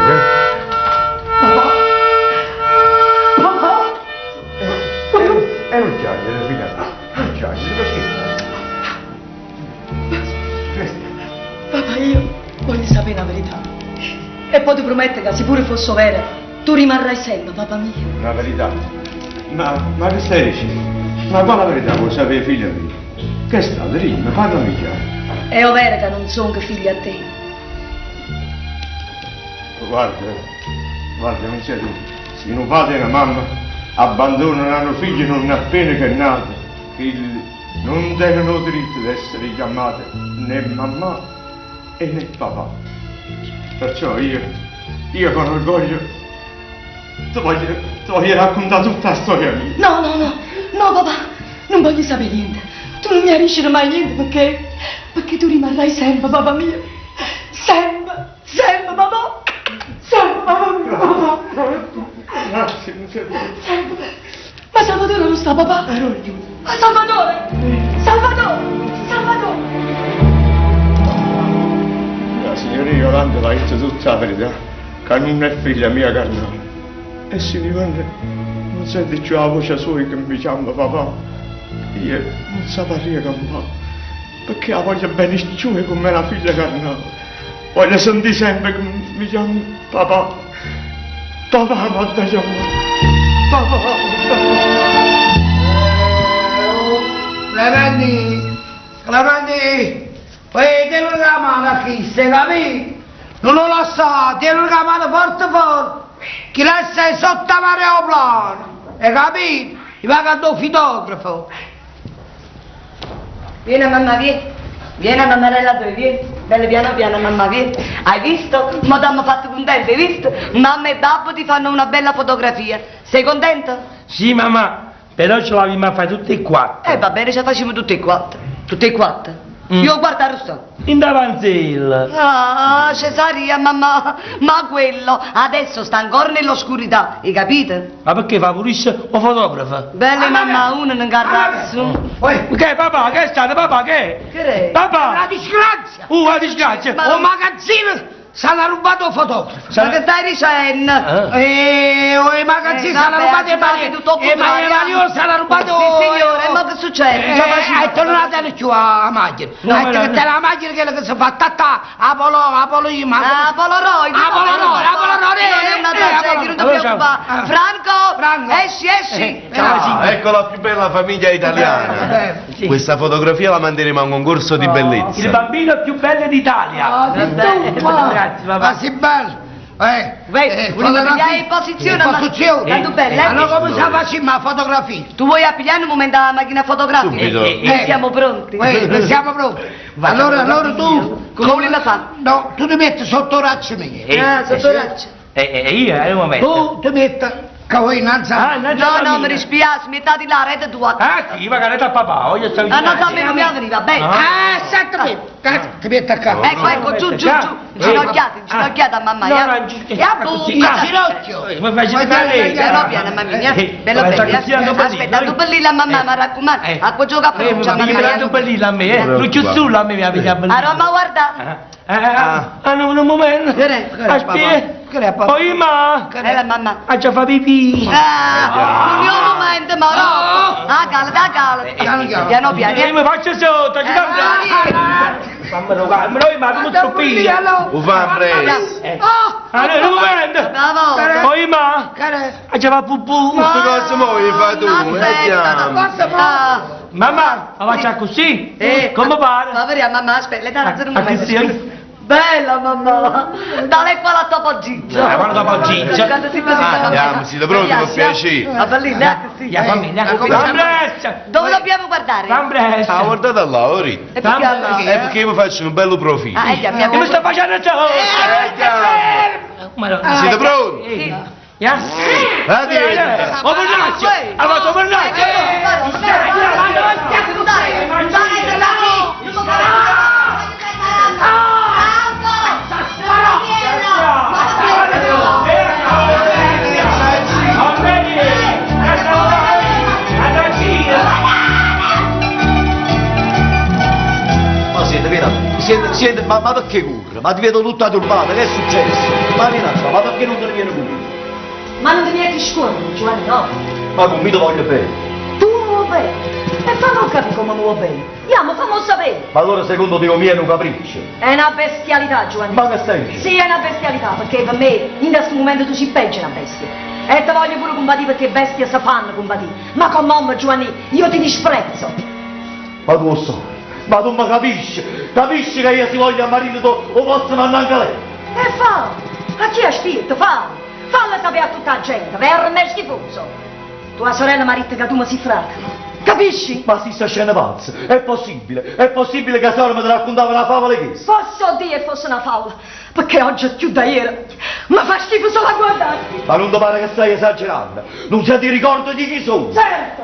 A: Papà? Papà?
L: E non piangere, figlia mia, non piangere, perché?
A: Papà, io voglio sapere la verità. E poi ti prometto che se pure fosse vera, tu rimarrai sempre, papà mio.
L: La verità? Ma che stai dicendo? Ma quale verità vuoi sapere, figlia mia? Che sta, dimmi, parlami chiaro.
A: È vero che non sono figlia a te.
L: Guarda, non sia tu. Se un padre e una mamma abbandonano i figli non appena che nati, figli non hanno diritto di essere chiamati né mamma e né papà. Perciò io io con orgoglio ti voglio raccontare tutta la storia mia.
A: No, papà, non voglio sapere niente. Tu non mi riuscirai mai niente perché tu rimarrai sempre, papà mio. Sempre, papà. Sempre, papà mio, papà.
L: Grazie, non sei buono.
A: Ma Salvatore non sta, papà? Ma Salvatore!
L: La signorina Yolanda l'ha detto tutta la verità, che non è figlia mia carnale. E si diventa, non sente più la voce sua che mi chiama papà. Io non so parlare con me, perché la voglio bene giù come una figlia carnale. Voglio sentire sempre che mi chiama papà. Papà, ma ti chiamo. Papà.
I: Clementi, tieni la mano a chi, stai capito? Non lo so, tieni la mano forte, che la sei sotto l'aeroplano, hai capito? Ti va a un fotografo.
F: Vieni mamma, vieni a mammarella tu, vieni. Belle piano, mamma, vieni. Hai visto? Ma ti hanno fatto contento, hai visto? Mamma e babbo ti fanno una bella fotografia. Sei contento?
N: Sì, mamma, però ce l'abbiamo a fare tutti e quattro.
F: Va bene, ce la facciamo tutti e quattro. Tutti e quattro. Io guarda Russo.
N: In davanzella.
F: Ah, Cesaria, mamma, ma quello adesso sta ancora nell'oscurità, hai capito?
N: Ma perché fa pure o fotografa?
F: Bene mamma, uno non carrazzo.
N: Che papà, che è stato papà, che?
F: Che è?
N: Papà!
I: Una disgrazia!
N: La disgrazia!
I: Un magazzino s'hanno rubato il fotografo.
F: Ma che stai dicendo?
I: I magazzini s'hanno rubato i mani, s'hanno rubato...
F: Sì signore, ma che succede?
I: È tornata più a macchina. È che te la macchina che si fa tattà, Apollo Ima.
F: Polaroid. Non è una tragedia, non ti preoccupare. Franco, esci.
B: Ecco la più bella famiglia italiana. Questa fotografia la manderemo a un concorso di bellezza.
N: Il bambino più bello d'Italia. Grazie, papà.
I: Ma si bello.
F: Fotografia in posizione. Tanto bella.
I: Allora come si facciamo la fotografia?
F: Tu vuoi appigliare un momento la macchina fotografica? Siamo pronti.
I: Siamo pronti. Allora tu...
F: Come la fa?
I: No, tu ti metti sotto braccio mio.
F: Sotto braccio.
N: Io, un momento.
I: Tu ti metti...
F: No, mi dispiace, metà di là, rete tua.
N: Sì, magari da papà, io sto
F: no, a me non mi veniva, bene.
I: Senta ti metti a capo.
F: Ecco, giù. Ginocchiate a mamma, e a buca.
I: Ginocchio.
N: Mi fai sentire
F: Piano piano, mamma mia. Bello bello. Aspetta, tu bellilla a mamma, mi raccomando. Acqua gioca per
N: Ma mi prendo bellilla a me, non c'è solo a me mi avete bellilla.
F: A Roma, guarda.
N: Un momento. Aspetta. Poi ma.
F: La mamma.
N: Ha già fatto pipì.
F: Non è un momento, ma no. Cala. Piano piano.
N: Mi faccio sotto, ci ma tu troppi.
B: Lo fa presto.
N: Allora, un momento.
F: Bravo.
N: Poi ma. Ha già fatto pupù.
B: Queste cose vuoi fare tu?
N: Mamma, la faccia così? Come pare?
F: Ma vedi, mamma, aspetta, le dà un momento.
A: Bella mamma! Dale qua la tua poggigia!
N: Guarda la poggigia!
B: Andiamo, siete pronti per piacere?
A: La bellina?
N: La famiglia!
F: Dove dobbiamo guardare?
B: Ah, guardate là, ori!
F: E perché?
B: È perché vi faccio un bello profilo!
N: Che mi sta facendo ciò?
B: Siete pronti?
F: Sì!
B: Adieu!
N: Oh, mannaggia! Ha fatto mannaggia!
G: Siete, ma perché corre? Ma ti vedo tutta turbata, che è successo? Ma Rinazzo, ma perché non te ne viene pure?
A: Ma non ti viene scorrere, Giovanni, no?
G: Ma come mi ti voglio bene?
A: Tu non vuoi bene? E fammi capire come non vuoi bene. Andiamo, fammi sapere.
G: Ma allora secondo te mio è un capriccio?
A: È una bestialità, Giovanni.
G: Ma che stai dicendo?
A: Sì, è una bestialità, perché per me in questo momento tu ci peggio una bestia. E te voglio pure combattere perché bestie si fanno combattere. Ma con mamma, Giovanni, io ti disprezzo.
G: Ma tu lo sai? Ma tu mi capisci che io si voglia marito o posso mandare anche lei?
A: E fa! A chi hai scritto? Falla sapere a tutta la gente, per me è schifoso. Tua sorella mi ha detto che tu mi sei fracca. Capisci?
G: Ma si sta scena pazza, è possibile che Sora mi raccontava una favola che è?
A: Posso dire fosse una favola, perché oggi è più da ieri. Ma fa schifo solo a guardarti.
G: Ma non ti pare che stai esagerando? Non ti ricordo di chi sono?
A: Certo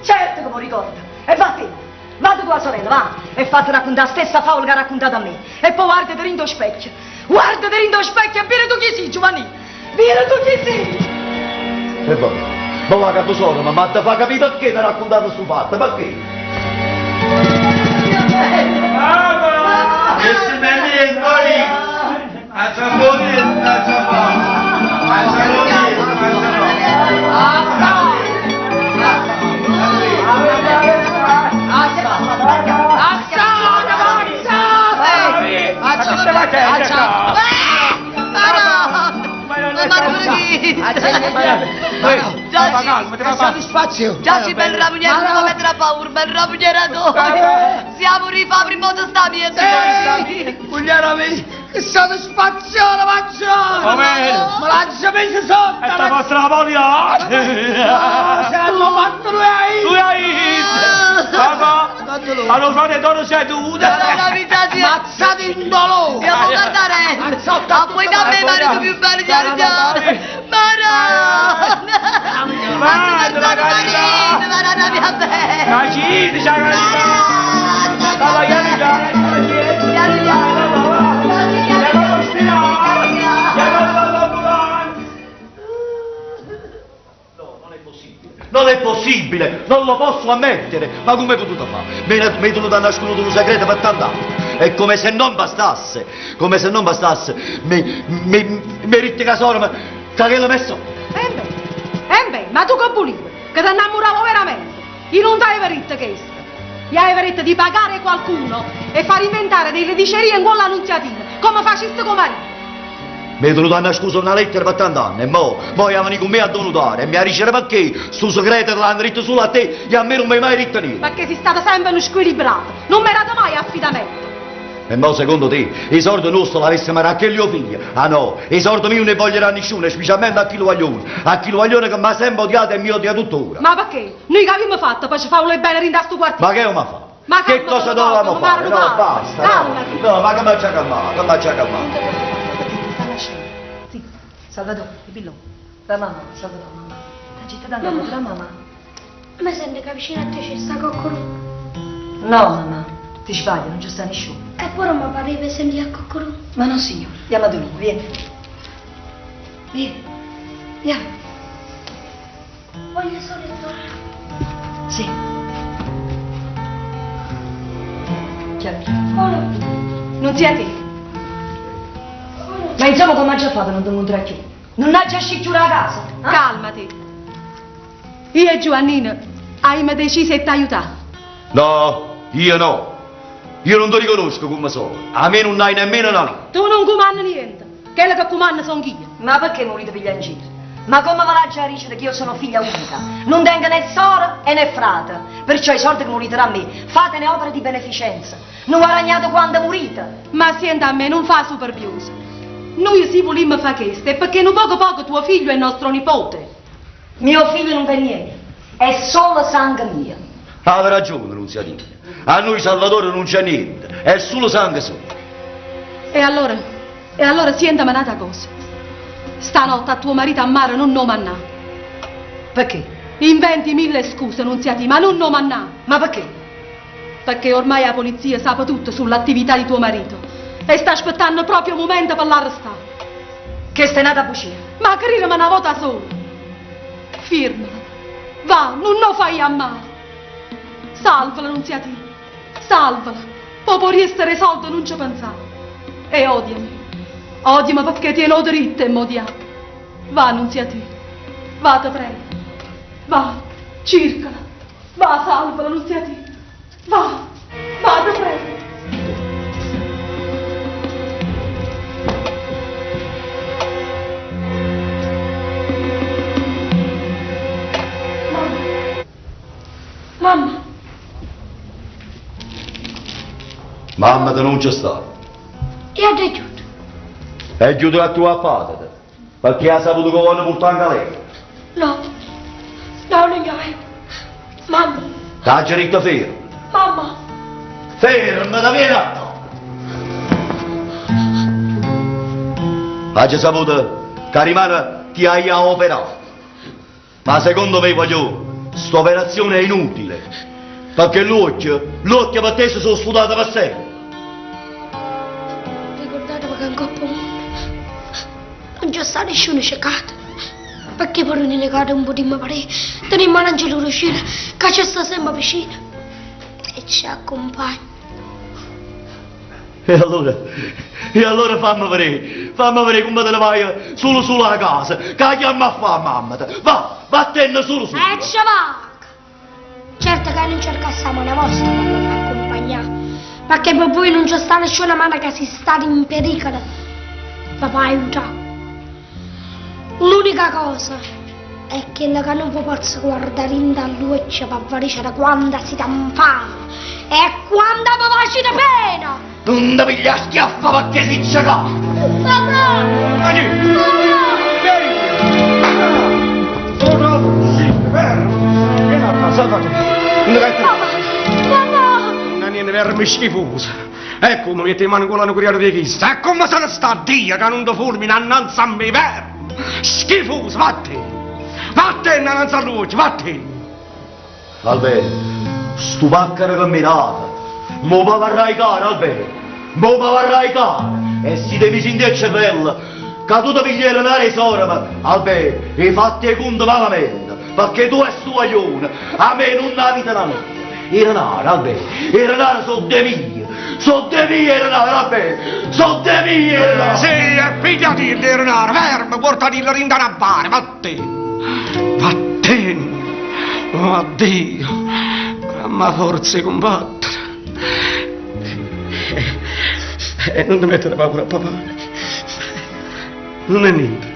A: che mi ricordo. E va te, vado tua sorella, va, e fate raccontare la stessa favola che ha raccontato a me. E poi guardati in specchio. Guardati in specchio e vieni tu chi sei, Giovanni. Vieni tu chi sei.
G: E poi? Ma va capo solo, ma ti fa capire perché mi ha raccontato sto fatto, perché?
D: Mamma! Che si mette lì! A saponetta,
F: Già ci bel ramuniere, non mi mettere a paura, bel ramuniere siamo rifabri in modo stabile.
I: Pugliano che sono spazione, mangiare! Ma l'ha messo sotto!
D: E sta vostra la polia!
I: Se hanno fatto lui hai!
D: Papà! Allora frate d'oro sei tu!
I: Mazzate in dolore!
F: Io voglio andare! A poi da me marito più bello di Argiano! Marana mia bella!
D: Ma ci dice la carità! Papà,
G: Non è possibile, non lo posso ammettere. Ma come hai potuto fare? Mi hai tenuto a nascondere un segreto per tant'anni. È come se non bastasse, mi ritti casoro, ma che l'ho messo?
H: Ma tu che volevi? Che ti innamoravo veramente? Io non t'hai verito questo. Io hai verito di pagare qualcuno e far inventare delle dicerie in quella annunziatina, come faciste con marito.
G: Mi hai tenuto a nascondere una lettera per tant'anni, e mo venire con me a donutare e mi ha dicere perché sto segreto l'hanno ritto solo a te e a me non mi hai mai ritto niente.
H: Perché si stava sempre uno squilibrato, non mi era mai affidamento.
G: E mo secondo te i soldi nostri l'avessimo anche gli figli? Ah no, i soldi miei non ne voglierà nessuno, specialmente a chi lo vogliono che mi ha sempre odiato e mi odia tuttora.
H: Ma perché? Noi che abbiamo fatto per farlo bene in sto quartiere?
G: Ma che ho fatto?
H: Ma
G: che cosa dovevamo fare? No, basta. No, ma come ci ha calmato?
A: Sì, Salvatore, Pillo, la mamma, Salvatore, mamma. La città d'andare, la mamma.
E: Ma senti che vicino a te c'è sta coccolo?
A: No, mamma, ti sbagli, non ci sta nessuno.
E: E poi non mi pare per sentire a coccolo?
A: Ma no, signore, andiamo ad uno, vieni. Vieni, andiamo.
E: Voglio solo entrare.
A: Sì. Chiaro. Non sia te. Ma insomma come ha già fatto non ti incontrare più? Non ha già uscito la casa? Eh?
H: Calmati. Io e Giovannina abbiamo deciso di aiutare.
G: No, io no. Io non ti riconosco come sono. A me non hai nemmeno una lì.
H: Tu non comandi niente. Quello che comanda sono io.
A: Ma perché volete pigliare in giro? Ma come va la già dicere che io sono figlia unica? Non tengo né sorella né frate. Perciò i soldi che volete da me, fatene opere di beneficenza. Non guadagnate quando morite.
H: Ma senta a me, non fa superbioso. Noi si volimmo fare questo, e perché non poco tuo figlio è il nostro nipote.
A: Mio figlio non è niente, è solo sangue mio.
G: Aveva ragione, Nunziatina. A noi Salvatore non c'è niente, è solo sangue suo.
H: E allora senta un'altra cosa. Stanotte a tuo marito a mare non nomannà.
A: Perché?
H: Inventi 1000 scuse, Nunziatina, ma non nomannà.
A: Ma perché?
H: Perché ormai la polizia sa tutto sull'attività di tuo marito. E sta aspettando proprio un momento per l'arrestare.
A: Che stai nata a bucire?
H: Ma credimi una volta sola. Firmala. Va, non lo fai a male. Salvala, Nunziatina. Salvala. Poi può restare soldo, non ci pensare. E odiami. Odiami perché ti ho diritto e m'odiare. Va, Nunziatina. Va, te prego. Va, cercala. Va, salvala, Nunziatina. Va, te prego. Mamma.
G: Mamma te non c'è sta.
E: E ha giuto.
G: E chiude la tua patata. Perché ha saputo che vuole portare anche lei.
E: No, non glielo. Mamma,
G: T'ha detto fermo.
E: Mamma!
G: Ferma, da vieni. Hai saputo che rimane ti hai operato. Ma secondo me, voglio, questa operazione è inutile. Perché l'occhio per te si sono sfutato per sempre.
E: Ricordatevi che in coppa non c'è stato nessuno cercato. Perché per non legare un po' di mare, teniamo un angelo uscire, che ci sta sempre vicino. E ci accompagna.
G: E allora fammi vedere come te ne vai solo a casa, che la chiama a fare mamma. Vattene solo.
E: Ci va! Certo che non cercassimo una vostra per non accompagnare, perché per voi non c'è stata nessuna mano che si sta in pericolo. Papà aiuta. L'unica cosa è che non vi posso guardare in dall'occhio per vedere quando si dà fame e quando vi facete pena.
G: Non ti piglia schiaffa perché si c'è qua!
E: Papà!
K: Non è verme schifoso. Ecco come mette in mano con la curiare di chissà. E come se ne sta a Dio che non ti fulmina annanzi a me, verme. Schifoso, vattene. Vattene annanzi a lui, vattene.
G: Alberto, stu paccara che mirata. Mo pa varrai cara, Alberto. Mo pa varrai cara. E si devi sentire il cervello. Che tu ti pigliare una risorma, Alberto, e fatti i conti malamente. Perché tu è stuaglione, a me non la vita la mente. I renari, Alberto, i renari sono de mie, i renari, Alberto, sono de mie, i renari.
K: Sì, e pigliati il renari, fermo, portati il rindano a bare, vattene, oh addio, ma forze combattere. E non ti mettere paura, papà, non è niente.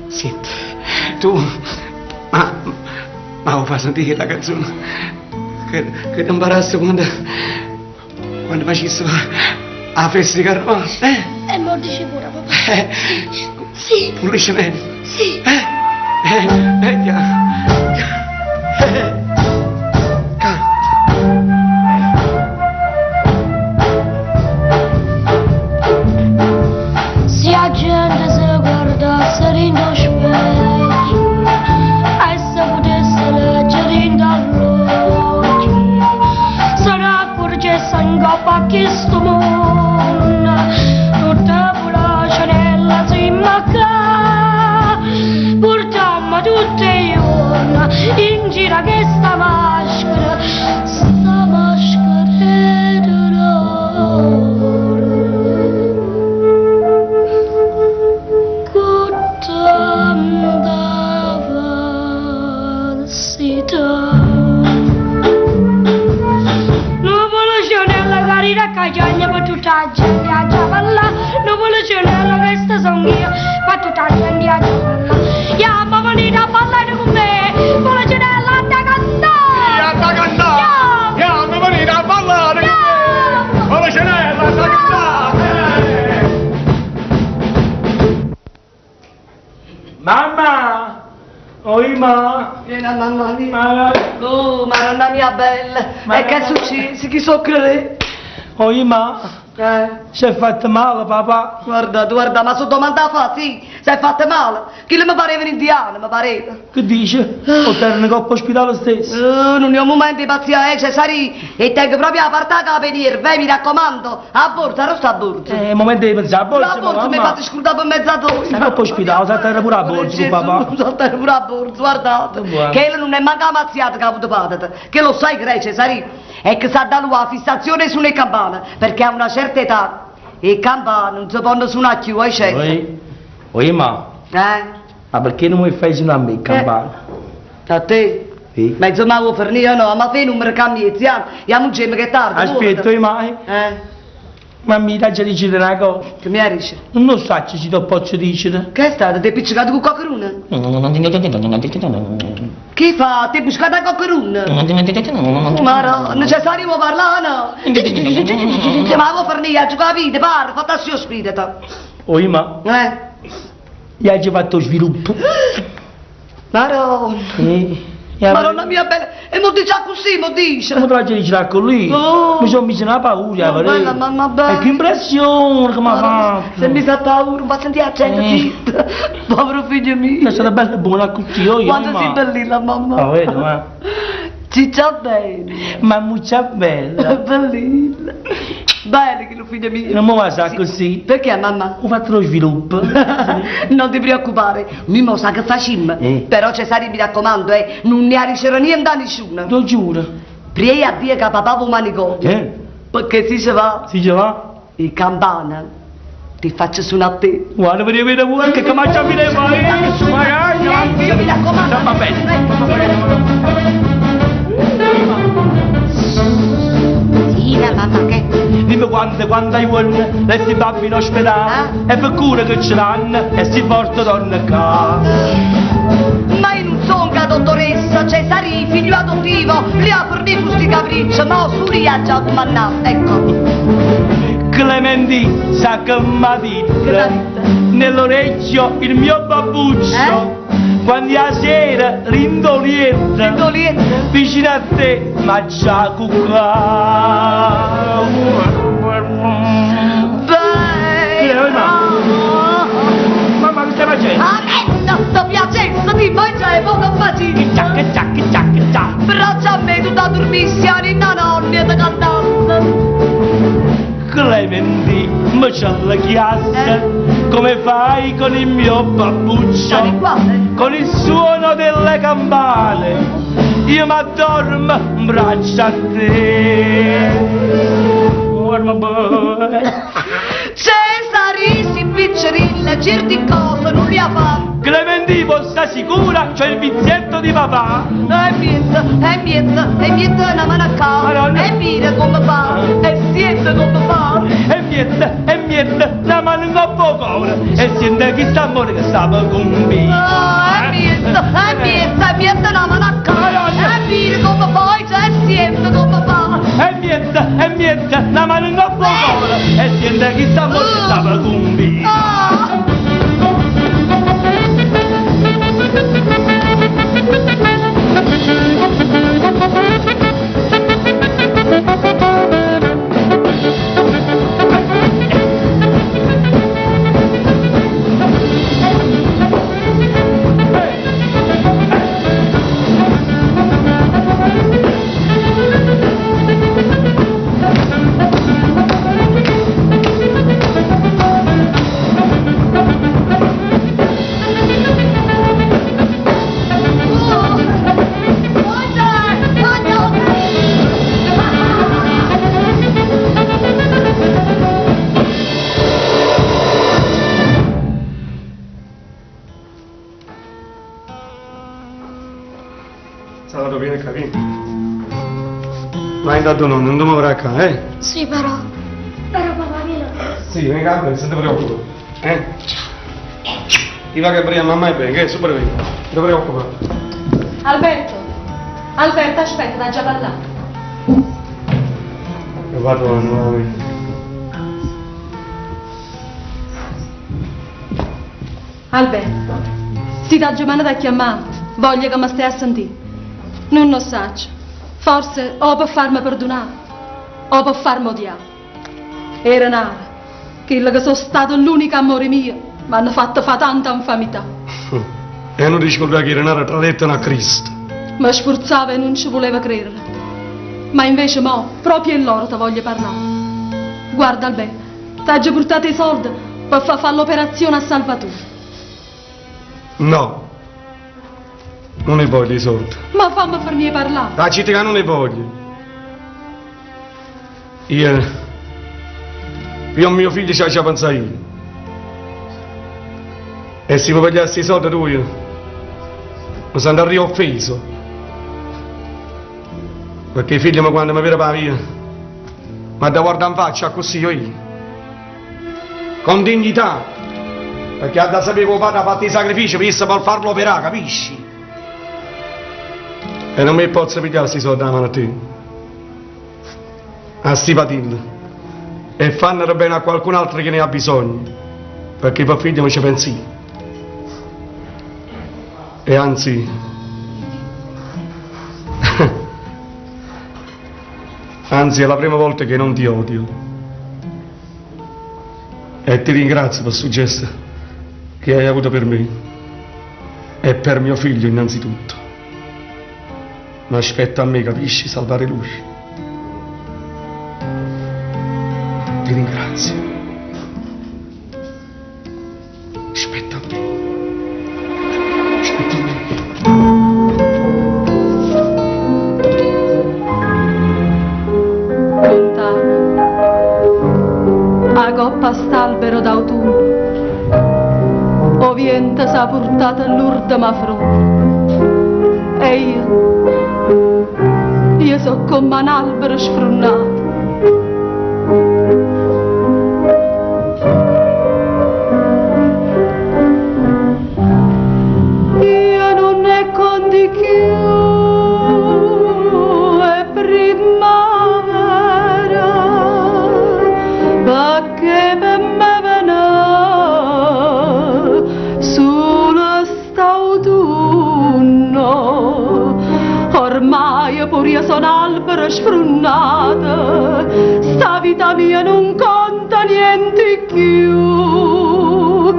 K: Senti, tu, ma lo fai sentire la canzone che ti imbarazzo quando facessi la festa di carnevale,
E: E me lo dici pure, papà. Sì.
K: Pulisce bene.
E: Sì. Se a gente se guardasse rindo specchio e se potesse leggere in dall'occhio, se ne accorgesse in coppa che sto mondo, tutta pura cenella si macca, portammo tutte i giorni in giro che sta maschera è d'oro. Cagagna per tutta la gente a giavalla, non vuole cenere questa sono io, per tutta la gente a giavalla. Ya, mamma venite a ballare con me, vuole cenere da cantare.
K: Ya, da cantare. Ya, mamma venite a ballare con me, vuole cenere da cantare.
N: Mamma! Oi ma!
F: Vieni mamma mia! Oh, Madonna mia bella! E che è successo? Chi so che
N: Oi ma! Si è fatto male papà!
F: Guarda, ma sono domanda fa, sì! Si è fatto male! Chi mi pareva un indiano, mi pareva!
N: Che dice? O torna coppa ospedale stesso?
F: Non è un momento di pazienza, Cesari! E tengo proprio a parte la capeniera, vai mi raccomando! A bordo, arrosto a bordo!
N: Momento di pensare a bordo!
F: A bordo mi fate scrutare per mezz'ora!
N: Si coppa ospedale, saltare pure a bordo con papà!
F: Saltare pure a bordo, guardate! Che non è manca mazziata che ha avuto patata! Che lo sai che Cesari? È che sa da lui la fissazione sulle campane, perché a una certa età i campane non si possono suonare più, certo.
N: Oi ma, ma perché non mi fai suonare a me campane?
F: A te? Sì. Ma insomma vuoi fornire no, ma fai numero cambi, ziano, andiamo insieme che è tardi.
N: Aspetta, oi mai? Ma mi dai già dire una cosa?
F: Che mi dice?
N: Non lo so se ci posso dire.
F: Che è stato? Ti è piccicato con qualcuno? Che fa? Ti è piccicato con qualcuno? Ma no, necessario vuoi parlare, no? Ma vuoi fornire a giocare a vita, parla, fatti a suo spirito.
N: Oi ma? Gli hai già fatto sviluppo?
F: Ma no. Madonna mia bella, e mo dice così, mo dice.
N: Come te la dice con lui?
F: Oh.
N: Mi sono messo una paura,
F: Bella mamma
N: E
F: bella.
N: che impressione che mi ha fatto.
F: Se mi fa paura, ma senti a gente zitta. Povero figlio mio.
N: È stata bella e buona così, io.
F: Quando si bellina mamma.
N: Ah, vedo, ma.
F: Ciccia bella.
N: Ma muccia bella.
F: Bellina. Bene che lo figlio mio.
N: Non mi va sa così.
F: Perché mamma?
N: Ho fatto lo sviluppo.
F: Non ti preoccupare, mi mo sa che facciamo. Però Cesare mi raccomando, non ne arriverà niente a nessuno.
N: Lo giuro.
F: Prima a dire che papà va manicomio. Perché si va.
N: Si va?
F: Il campana. Ti faccio suonare a te.
N: Guarda, mi vede voi che come ci avvide poi.
F: Io mi raccomando.
N: Va bene.
F: Sì, la mamma che...
N: Dimmi quando hai vuole, resti babbi in ospedale, e per cura che ce l'hanno, e si porta donna qua.
F: Ma io non sono che dottoressa, Cesare, figlio adottivo, li ha fornito questi capricci, ma su li ha già comandato, ecco.
N: Clementi, sa che m'ha detto, nell'orecchio il mio babbuccio, quando la sera rindolietta, vicino a te, mangia cucca. Mamma, che stai facendo?
F: A me non sto piacendo di mangiare poco facile. Braccia a me tu da dormissi a rinna nonni e da cantando.
N: Clementi, ma c'è la chiassa, come fai con il mio babbuccio, con il suono delle campane, io mi addormo in braccio a te.
F: Cesare si piccerilla, certi cose non li ha fatte.
N: Clementi, sta sicura? C'è il vizietto di papà?
F: È mietta una mano a capo, è mira come fa, è siente come fa.
N: È mietta, una mano in coppa cobra, e sente chi sta amore che stava con me.
F: È mietta una mano a capo, è mira come fa, è siente come fa.
N: È mietta, una mano in coppa cobra, e sente chi sta amore che stava con me.
K: Stato bene capito? Ma è andato non mi vorrà qua,
E: Sì, però papà vieni.
K: Sì, vieni qua, non ti preoccupare, Ti va che prima mamma è bene, che è super bene, non ti preoccupare.
H: Alberto, aspetta, da già parlato.
K: Che vado a noi.
H: Alberto, ti dà giovane da chiamare, voglio che mi stai a sentire. Non lo so, forse o per farmi perdonare, o per farmi odiare. Era Nara, quello che sono stato l'unico amore mio, mi hanno fatto fare tanta infamità.
K: E non riscordare che era tradetta a Cristo.
H: Mi sforzava e non ci voleva credere. Ma invece mo, proprio in loro ti voglio parlare. Guarda Alberto, ti ha già portato i soldi per fare l'operazione a Salvatore.
K: No, non ne voglio i soldi.
H: Ma fammi farmi parlare.
K: La città non ne voglio. Io mio figlio ci ha pensato io. E se mi vogliassi i soldi tu io, mi sono andato offeso. Perché i figli quando mi vedono via, ma da guardare in faccia così io. Con dignità. Perché da sapere che il padre ha fatto i sacrifici per farlo operare, capisci? E non mi posso pigliare questi soldi da mano a te. A sti patilli. E fanno bene a qualcun altro che ne ha bisogno. Perché per figlio non ci pensi. E anzi, Anzi, è la prima volta che non ti odio. E ti ringrazio per questo gesto che hai avuto per me. E per mio figlio innanzitutto. Ma aspetta a me, capisci, salvare lui. Ti ringrazio. Aspetta a me. Aspetta a me.
H: A coppa st'albero d'autunno, o vento s'ha portato all'ultima flor. E io so come un albero sfronnato. Io non ne conti più, è primavera, perché per me viene solo st'autunno. Ormai pure io sono albero sfronnato, sta vita mia non conta niente più,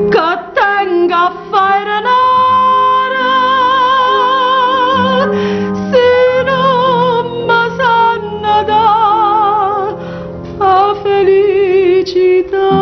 H: che tengo a fare nera, se non mi sanno dare la felicità.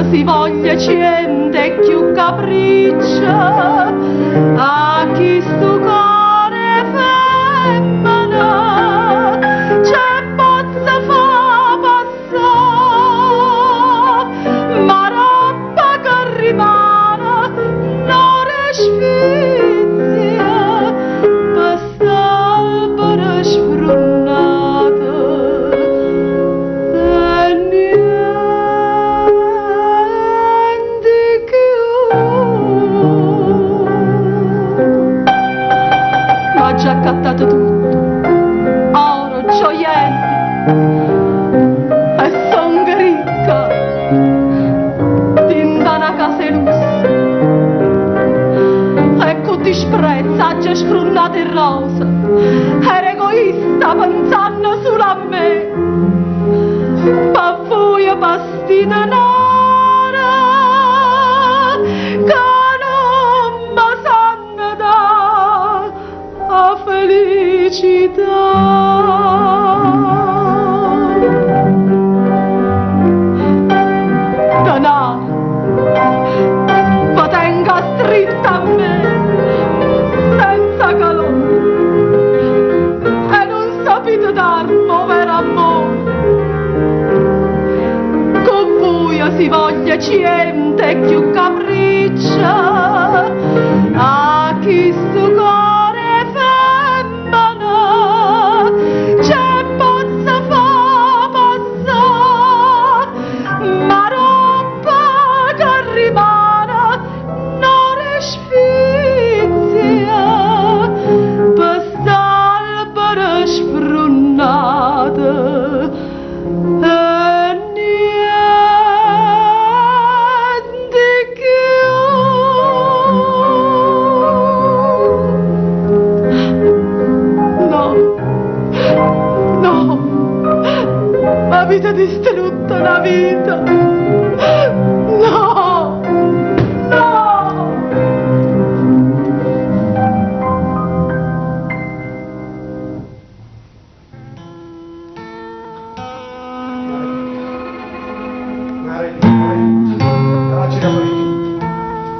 H: Si voglia cente più capriccia a chi sto cuore femmina c'è pozza fa passare, ma roba che rimane non sfizia per st'albero sfronnato. Già accattato tutto, oro, gioielli, e son ricca, tinta una casa lusso, ecco disprezza, già sfrunnata in rosa, era egoista pensando solo a me, ma voi pastina nera, che non mi sanno dare la felicità. Denaro, ma tenga stretta a me, senza calore, e non sapete dar povero amore. Con voi si voglia ciente più capriccia, a chi sto cuore femmina c'è pozza fa passare, ma roba che rimane non sfizia per st'albero sfronnato. E niente più. No, no, avete distrutto la vita. No, no.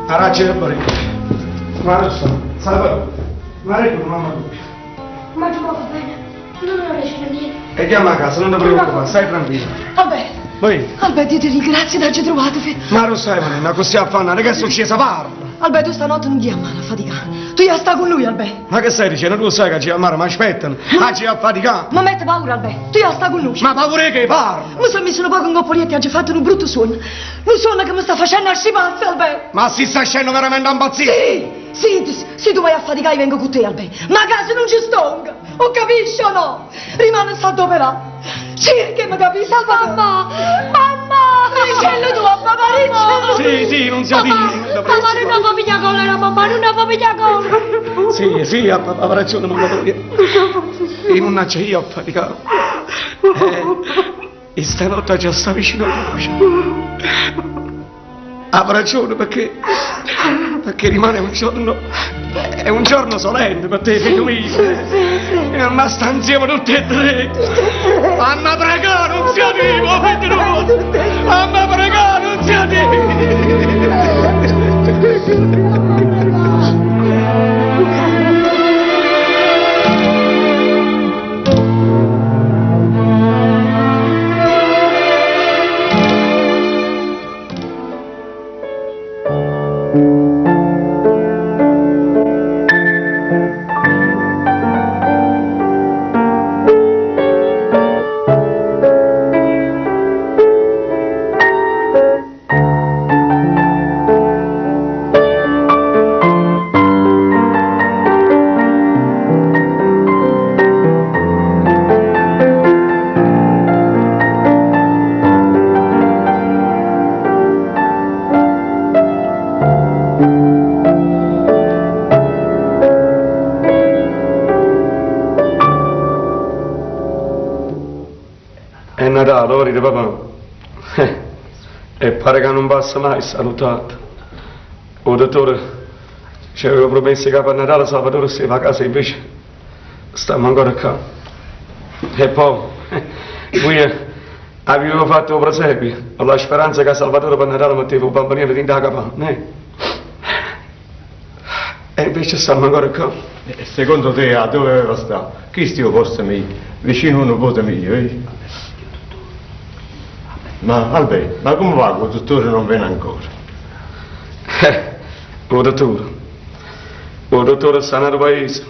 K: Aracci da baricco. Ma adesso, salve. Ma reggo, mamma tua.
E: Ma tu va bene, non riesci a niente.
K: E chiama a casa, non ti preoccupare, stai tranquillo.
A: Vabbè,
K: Poi,
A: Alberto, io ti ringrazio di averci trovato.
K: ma lo sai, Vanessa, così affannare, che è successo? Parla.
A: Albè, tu stanotte non ti ammare a faticare. Tu già stai con lui, Albè.
K: Ma che stai dicendo? Tu sai che ci amare, ma aspettano. Ci a faticare.
A: Ma mette paura, Albè. Tu già stai con lui.
K: Ma paura che parla?
A: Mi sono messo un po' con coppoletti e ha fatto un brutto suono. Un suono che mi sta facendo arcipazzo, Albè.
K: Ma si sta scendendo veramente a impazzire?
A: Sì, tu vai a faticare, vengo con te, Albè. Ma casa non ci stonga. O capisci o no? Rimane sta ad operare. Cerca, mi capisci, Salvatore? Mamma! Ricello tu, papà, ricello!
K: Sì, non si dice.
E: Mamma, non fa mia collera, mamma, non fa mia collera.
K: Sì, avrà ragione, mamma. Io non c'è io a faticare. E stanotte già sta vicino alla luce. Avrà ragione perché rimane un giorno, è un giorno solenne per te, figlio mio. Ma sta insieme tutti e tre. Mamma prega, non sia vivo, figlio mio. Mamma prega, non sia È Natale, ora papà. E pare che non passa mai salutato. Il dottore ci aveva promesso che per Natale Salvatore stava a casa, invece stiamo ancora qua. E poi, qui avevo fatto il presepio, con la speranza che Salvatore per Natale metteva un bambino dentro la capanna. E invece stiamo ancora qua.
L: Secondo te a dove aveva stato? Chi stia posto mio? Vicino a un nipote mio, Ma Albè, ma come va che il dottore non viene ancora?
K: Il dottore sta nel paese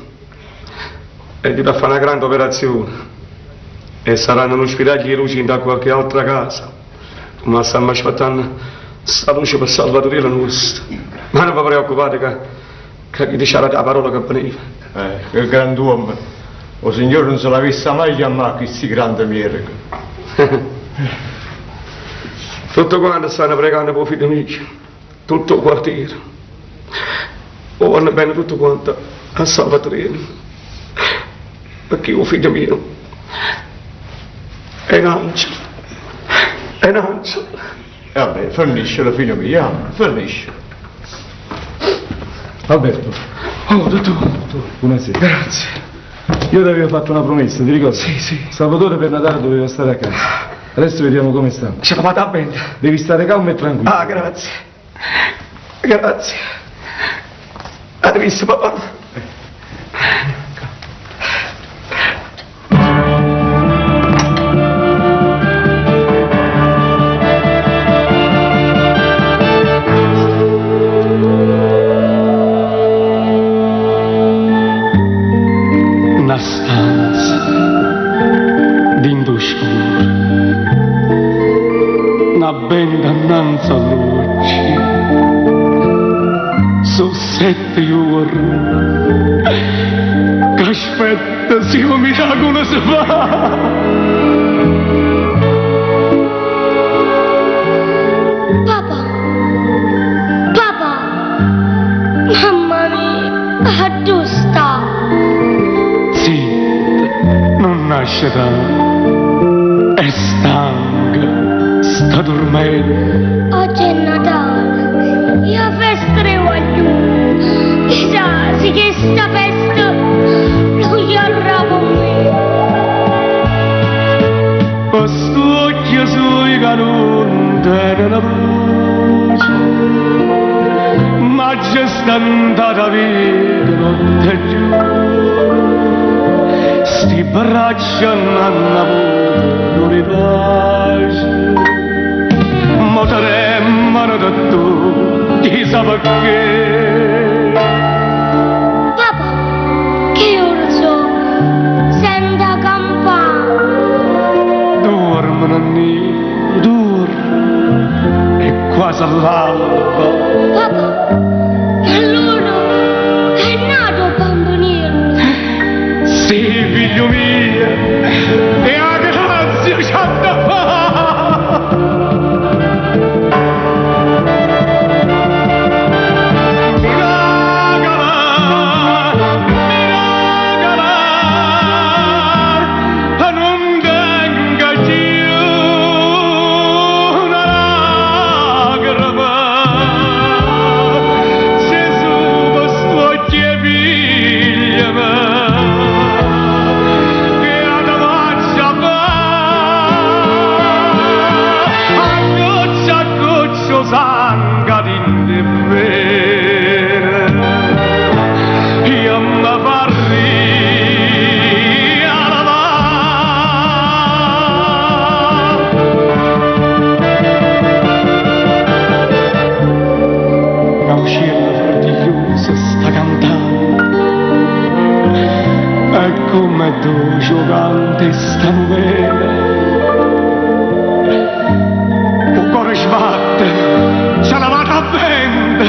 K: e gli fa fare una grande operazione e sarà nell'ospedale di luce da qualche altra casa, ma stiamo aspettando sta luce per Salvatore la nostra. Ma non vi preoccupate che gli dice la parola che veniva.
L: Che grand'uomo, il Signore non se l'avesse mai chiamato questi grandi miracoli.
K: Tutto quanto stanno pregando per il figlio mio, tutto il quartiere. O vanno bene tutto quanto a Salvatore. Perché il figlio mio è un angelo. È un angelo.
L: Vabbè, forniscelo figlio mio, forniscelo.
J: Alberto.
K: Oh, dottore.
J: Buonasera.
K: Grazie.
J: Io ti avevo fatto una promessa, ti ricordi?
K: Sì.
J: Salvatore per Natale doveva stare a casa. Adesso vediamo come sta.
K: Ce la vada bene.
J: Devi stare calmo e tranquillo.
K: Ah, grazie. Grazie. Hai visto, papà? Una stanza d'induscura, una ben dannanza luce, su 7 ore che aspetta se un miracolo si fa.
E: Papà, mamma mia, dove sta?
K: Zitta, non nascerà, è stanca, sta dormendo.
E: Oggi è Natale, io festerò a lui. Chissà se che sta festa lui arrà con me.
K: Quest'occhio sui che non tiene la voce, ma c'è stata vita notte e giorno. Sti braccia non hanno avuto ripace, ma tremano da tu, chissà perché.
M: quasi all'alba.
E: Papà, allora è nato bambinino.
M: Sì, figlio mio, e a grazia ci ha da fare. Come tu giocante sta novella, un cuore sbatte, c'è la vada a vento,